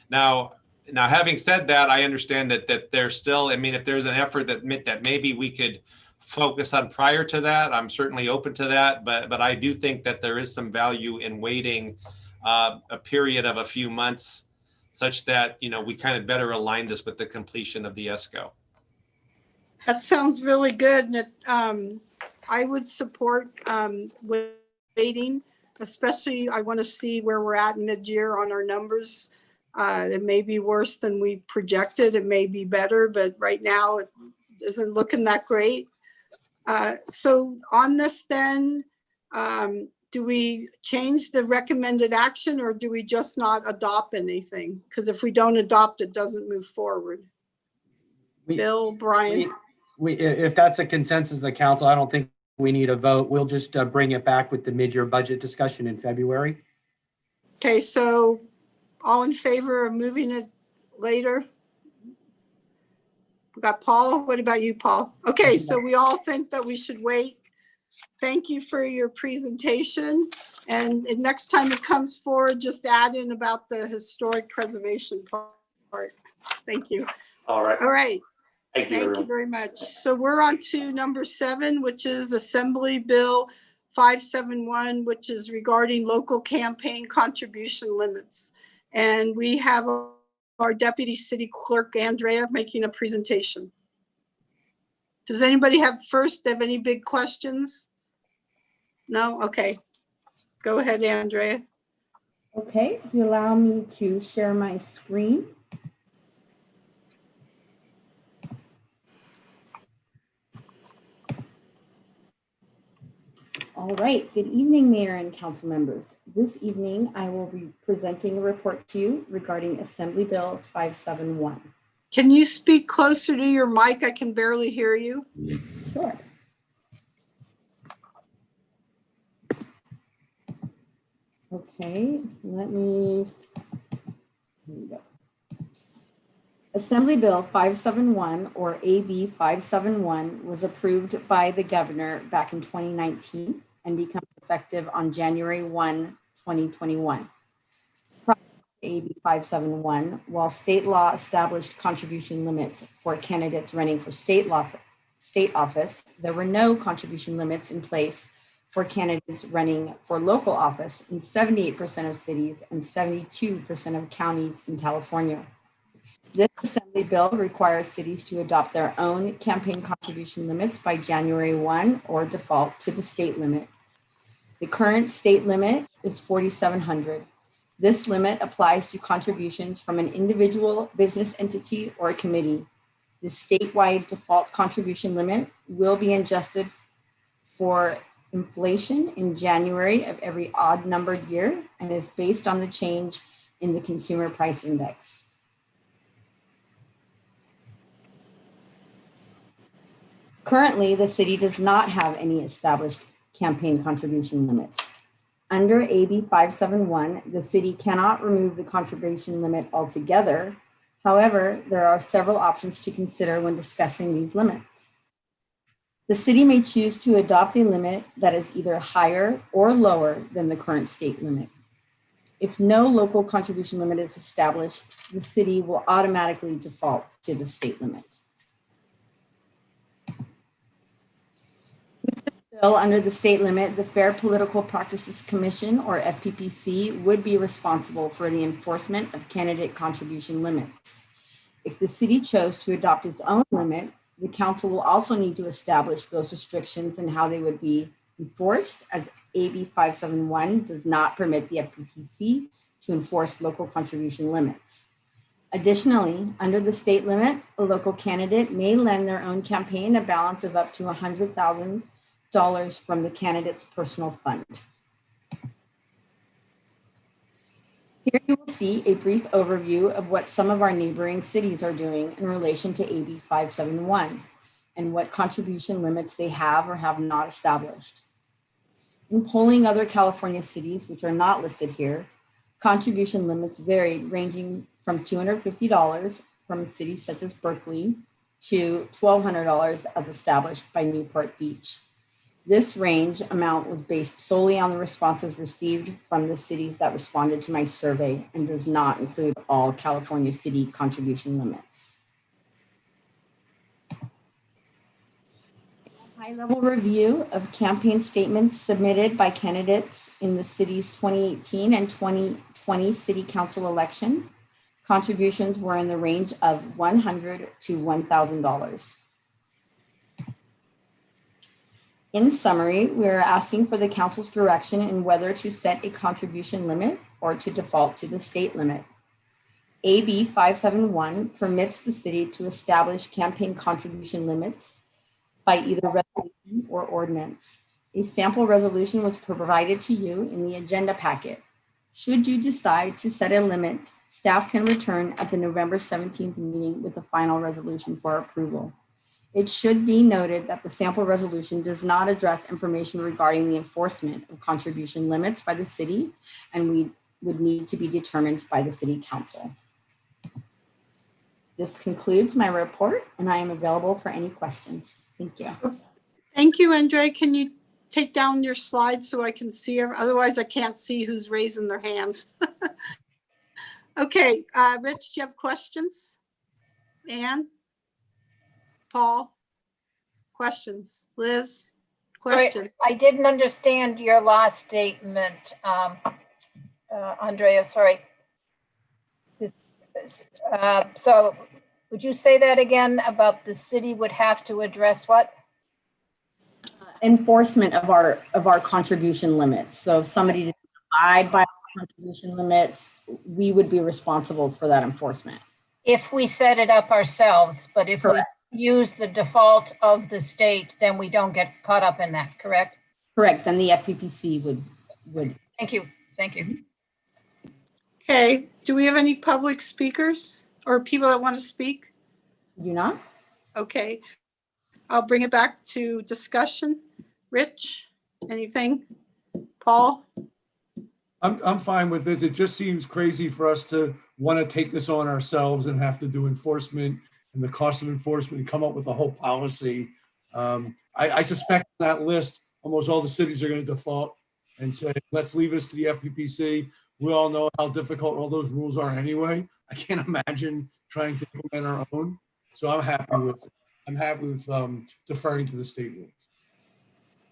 Now, having said that, I understand that there's still, if there's an effort that maybe we could focus on prior to that, I'm certainly open to that. But I do think that there is some value in waiting a period of a few months, such that we kind of better align this with the completion of the ESCO. That sounds really good. And I would support waiting, especially I want to see where we're at mid-year on our numbers. It may be worse than we projected. It may be better, but right now it isn't looking that great. So on this then, do we change the recommended action, or do we just not adopt anything? Because if we don't adopt, it doesn't move forward. Bill, Brian? If that's a consensus of the council, I don't think we need a vote. We'll just bring it back with the mid-year budget discussion in February. Okay, so all in favor of moving it later? We got Paul. What about you, Paul? Okay, so we all think that we should wait. Thank you for your presentation. And next time it comes forward, just add in about the historic preservation part. Thank you. All right. All right. Thank you very much. So we're on to number 7, which is Assembly Bill 571, which is regarding local campaign contribution limits. And we have our Deputy City Clerk, Andrea, making a presentation. Does anybody have any big questions? No? Okay. Go ahead, Andrea. Okay, if you allow me to share my screen. All right, good evening, Mayor and Council members. This evening, I will be presenting a report to you regarding Assembly Bill 571. Can you speak closer to your mic? I can barely hear you. Sure. Okay, here we go. Assembly Bill 571, or AB 571, was approved by the governor back in 2019 and becomes effective on January 1, 2021. Prior to AB 571, while state law established contribution limits for candidates running for state office, there were no contribution limits in place for candidates running for local office in 78% of cities and 72% of counties in California. This Assembly bill requires cities to adopt their own campaign contribution limits by January 1 or default to the state limit. The current state limit is $4,700. This limit applies to contributions from an individual business entity or a committee. The statewide default contribution limit will be adjusted for inflation in January of every odd numbered year and is based on the change in the Consumer Price Index. Currently, the city does not have any established campaign contribution limits. Under AB 571, the city cannot remove the contribution limit altogether. However, there are several options to consider when discussing these limits. The city may choose to adopt a limit that is either higher or lower than the current state limit. If no local contribution limit is established, the city will automatically default to the state limit. Bill under the state limit, the Fair Political Practices Commission, or FPPC, would be responsible for the enforcement of candidate contribution limits. If the city chose to adopt its own limit, the council will also need to establish those restrictions and how they would be enforced, as AB 571 does not permit the FPPC to enforce local contribution limits. Additionally, under the state limit, a local candidate may lend their own campaign a balance of up to $100,000 from the candidate's personal fund. Here you will see a brief overview of what some of our neighboring cities are doing in relation to AB 571 and what contribution limits they have or have not established. In polling other California cities, which are not listed here, contribution limits varied, ranging from $250 from cities such as Berkeley to $1,200 as established by Newport Beach. This range amount was based solely on the responses received from the cities that responded to my survey and does not include all California city contribution limits. A high-level review of campaign statements submitted by candidates in the city's 2018 and 2020 city council election. Contributions were in the range of $100 to $1,000. In summary, we are asking for the council's direction in whether to set a contribution limit or to default to the state limit. AB 571 permits the city to establish campaign contribution limits by either resolution or ordinance. A sample resolution was provided to you in the agenda packet. Should you decide to set a limit, staff can return at the November 17th meeting with a final resolution for approval. It should be noted that the sample resolution does not address information regarding the enforcement of contribution limits by the city, and we would need to be determined by the city council. This concludes my report, and I am available for any questions. Thank you. Thank you, Andre. Can you take down your slides so I can see her? Otherwise, I can't see who's raising their hands. Okay, Rich, do you have questions? Ann? Paul? Questions? Liz? Question? I didn't understand your last statement, Andrea, sorry. So would you say that again about the city would have to address what? Enforcement of our contribution limits. So if somebody didn't abide by contribution limits, we would be responsible for that enforcement. If we set it up ourselves, but if Correct. we use the default of the state, then we don't get caught up in that, correct? Correct, then the FPPC would. Thank you, thank you. Okay, do we have any public speakers or people that want to speak? Do not? Okay, I'll bring it back to discussion. Rich, anything? Paul? I'm fine with this. It just seems crazy for us to want to take this on ourselves and have to do enforcement and the cost of enforcement and come up with a whole policy. I suspect that list, almost all the cities are going to default and say, let's leave this to the FPPC. We all know how difficult all those rules are anyway. I can't imagine trying to implement our own. So I'm happy with deferring to the state rules.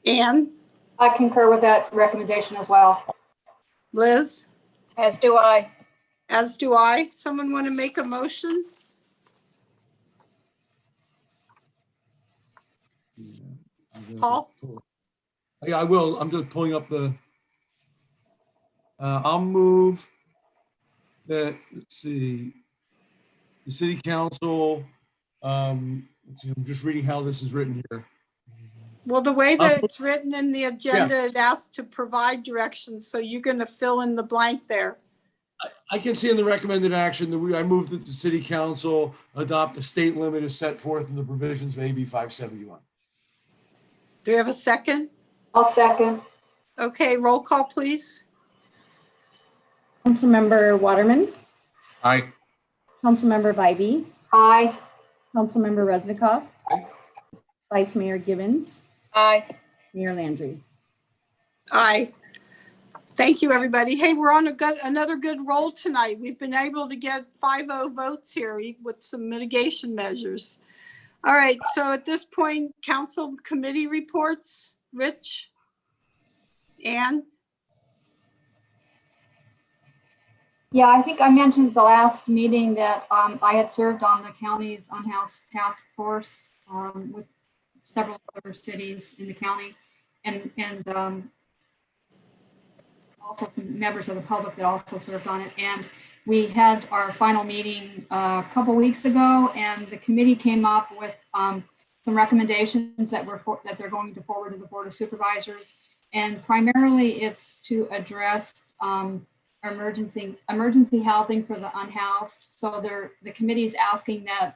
Ann? I concur with that recommendation as well. Liz? As do I. As do I. Someone want to make a motion? Paul? Yeah, I will. I'm just pulling up the, I'll move that, let's see, the city council, let's see, I'm just reading how this is written here. Well, the way that it's written in the agenda, it asks to provide directions, so you're going to fill in the blank there. I can see in the recommended action that I move that the city council adopt the state limit as set forth in the provisions of AB 571. Do you have a second? I'll second. Okay, roll call, please. Councilmember Waterman, Aye. Councilmember Bybee, Aye. Councilmember Resnikoff, Vice Mayor Gibbons, Aye. Mayor Landry. Aye. Thank you, everybody. Hey, we're on another good roll tonight. We've been able to get 5-0 votes here with some mitigation measures. All right, so at this point, council committee reports. Rich? Ann? Yeah, I think I mentioned at the last meeting that I had served on the county's unhoused task force with several other cities in the county, and also some members of the public that also served on it. And we had our final meeting a couple weeks ago, and the committee came up with some recommendations that they're going to forward to the Board of Supervisors. And primarily it's to address emergency housing for the unhoused. So the committee is asking that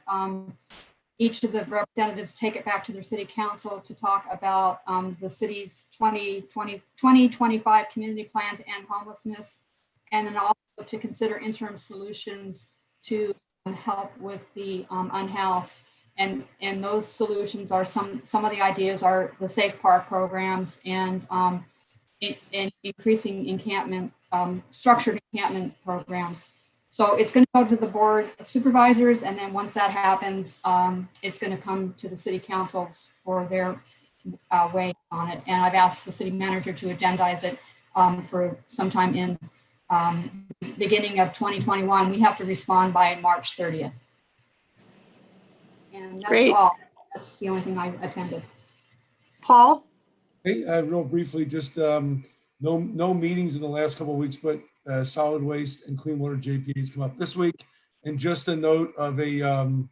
each of the representatives take it back to their city council to talk about the city's 2025 community plan to end homelessness, and then also to consider interim solutions to help with the unhoused. And those solutions are some of the ideas are the Safe Park programs and increasing encampment, structured encampment programs. So it's going to go to the Board of Supervisors, and then once that happens, it's going to come to the city councils for their weight on it. And I've asked the city manager to agendize it for sometime in beginning of 2021. We have to respond by March 30th. And that's Great. all. That's the only thing I attended. Paul? Hey, real briefly, just no meetings in the last couple of weeks, but solid waste and clean water JPAs come up this week. And just a note of a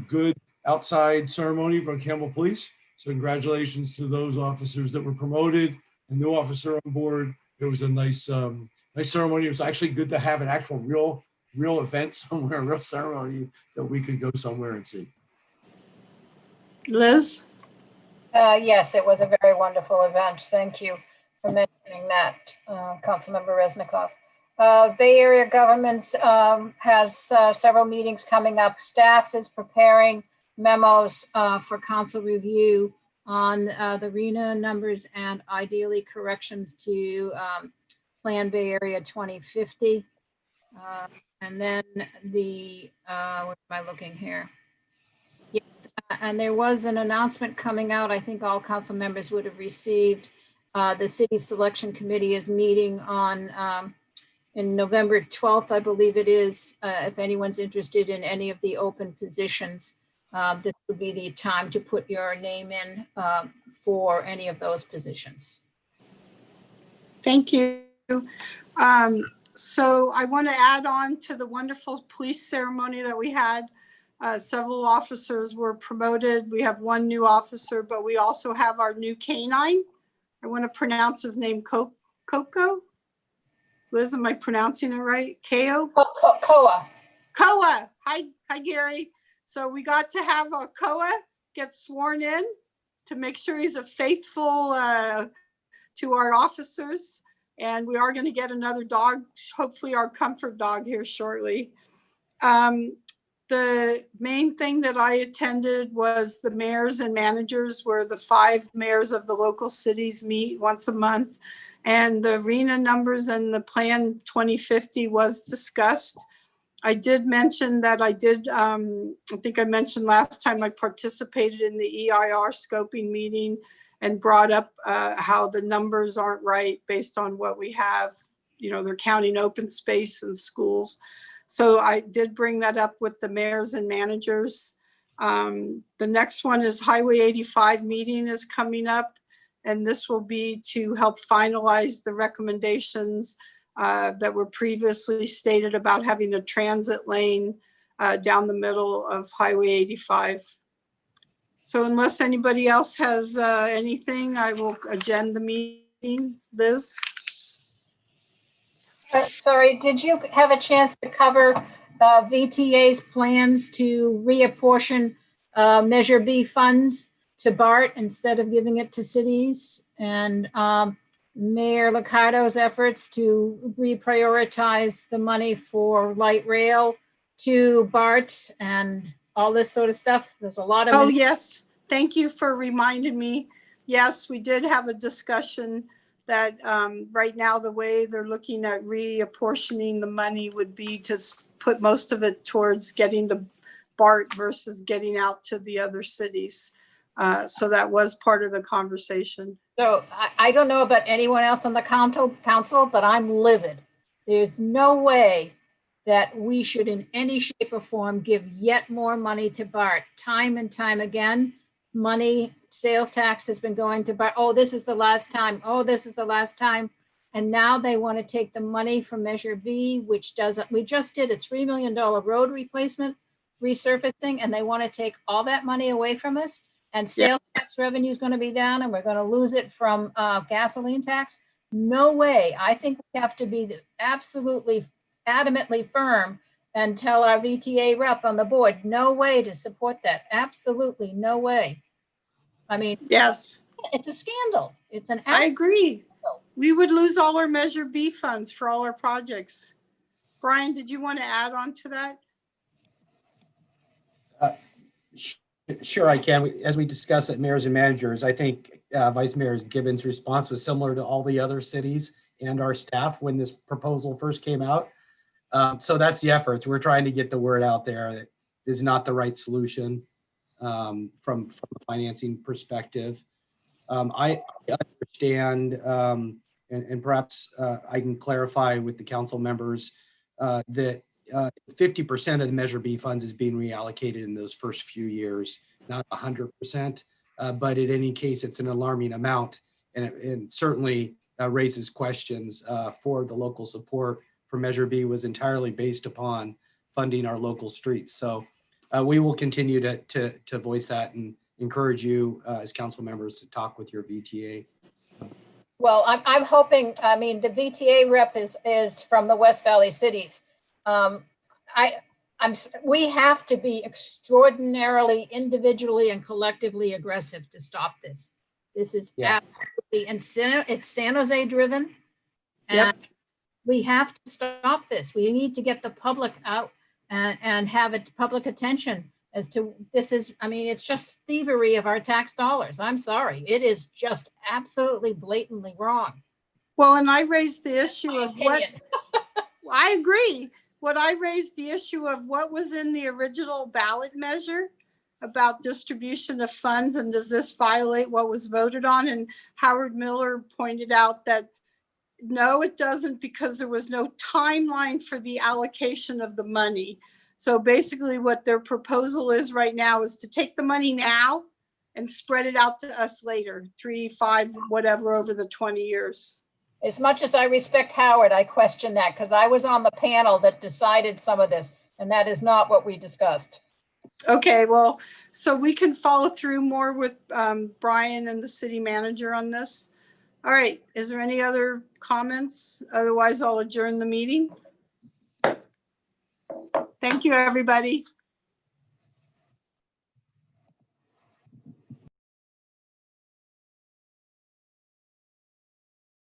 good outside ceremony from Campbell Police. So congratulations to those officers that were promoted, a new officer on board. It was a nice ceremony. It was actually good to have an actual real event somewhere, a real ceremony that we could go somewhere and see. Liz? Yes, it was a very wonderful event. Thank you for mentioning that, Councilmember Resnikoff. Bay Area government has several meetings coming up. Staff is preparing memos for council review on the RENA numbers and ideally corrections to Plan Bay Area 2050. And then what am I looking here? Yes, and there was an announcement coming out. I think all council members would have received. The city selection committee is meeting on in November 12th, I believe it is. If anyone's interested in any of the open positions, this would be the time to put your name in for any of those positions. Thank you. So I want to add on to the wonderful police ceremony that we had. Several officers were promoted. We have one new officer, but we also have our new canine. I want to pronounce his name Coco. Liz, am I pronouncing it right? Ko? Koa. Koa. Hi, Gary. So we got to have Koa get sworn in to make sure he's a faithful to our officers. And we are going to get another dog, hopefully our comfort dog here shortly. The main thing that I attended was the mayors and managers, where the 5 mayors of the local cities meet once a month. And the RENA numbers and the Plan 2050 was discussed. I did mention that I think I mentioned last time I participated in the EIR scoping meeting, and brought up how the numbers aren't right based on what we have. They're counting open space and schools. So I did bring that up with the mayors and managers. The next one is Highway 85 meeting is coming up. And this will be to help finalize the recommendations that were previously stated about having a transit lane down the middle of Highway 85. So unless anybody else has anything, I will adjourn the meeting. Liz? Sorry, did you have a chance to cover VTA's plans to reapportion Measure B funds to BART instead of giving it to cities, and Mayor Liccardo's efforts to reprioritize the money for light rail to BART and all this sort of stuff? There's a lot of. Oh, yes. Thank you for reminding me. Yes, we did have a discussion that right now the way they're looking at reapportioning the money would be to put most of it towards getting to BART versus getting out to the other cities. So that was part of the conversation. So I don't know about anyone else on the council, but I'm livid. There's no way that we should in any shape or form give yet more money to BART. Time and time again, money, sales tax has been going to BART. Oh, this is the last time. Oh, this is the last time. And now they want to take the money from Measure B, which we just did a $3 million road replacement, resurfacing, and they want to take all that money away from us. And sales tax revenue is going to be down, and we're going to lose it from gasoline tax. No way. I think we have to be absolutely adamantly firm and tell our VTA rep on the board, no way to support that. Absolutely no way. I mean, yes, it's a scandal. It's an. I agree. We would lose all our Measure B funds for all our projects. Brian, did you want to add on to that? Sure, I can. As we discussed at mayors and managers, I think Vice Mayor Gibbons' response was similar to all the other cities and our staff when this proposal first came out. So that's the efforts. We're trying to get the word out there that is not the right solution from a financing perspective. I understand, and perhaps I can clarify with the council members that 50% of the Measure B funds is being reallocated in those first few years, not 100%, but in any case, it's an alarming amount, and it certainly raises questions for the local support for Measure B was entirely based upon funding our local streets. So we will continue to voice that and encourage you as council members to talk with your VTA. Well, I'm hoping, I mean, the VTA rep is from the West Valley cities. We have to be extraordinarily individually and collectively aggressive to stop this. This is absolutely, and it's San Jose driven. And we have to stop this. We need to get the public out and have it public attention as to this is, I mean, it's just thievery of our tax dollars. I'm sorry. It is just absolutely blatantly wrong. Well, and I raised the issue of what, I agree. What I raised the issue of what was in the original ballot measure about distribution of funds, and does this violate what was voted on? And Howard Miller pointed out that no, it doesn't, because there was no timeline for the allocation of the money. So basically what their proposal is right now is to take the money now and spread it out to us later, 3, 5, whatever, over the 20 years. As much as I respect Howard, I question that because I was on the panel that decided some of this, and that is not what we discussed. Okay, well, so we can follow through more with Brian and the city manager on this. All right, is there any other comments? Otherwise, I'll adjourn the meeting. Thank you, everybody.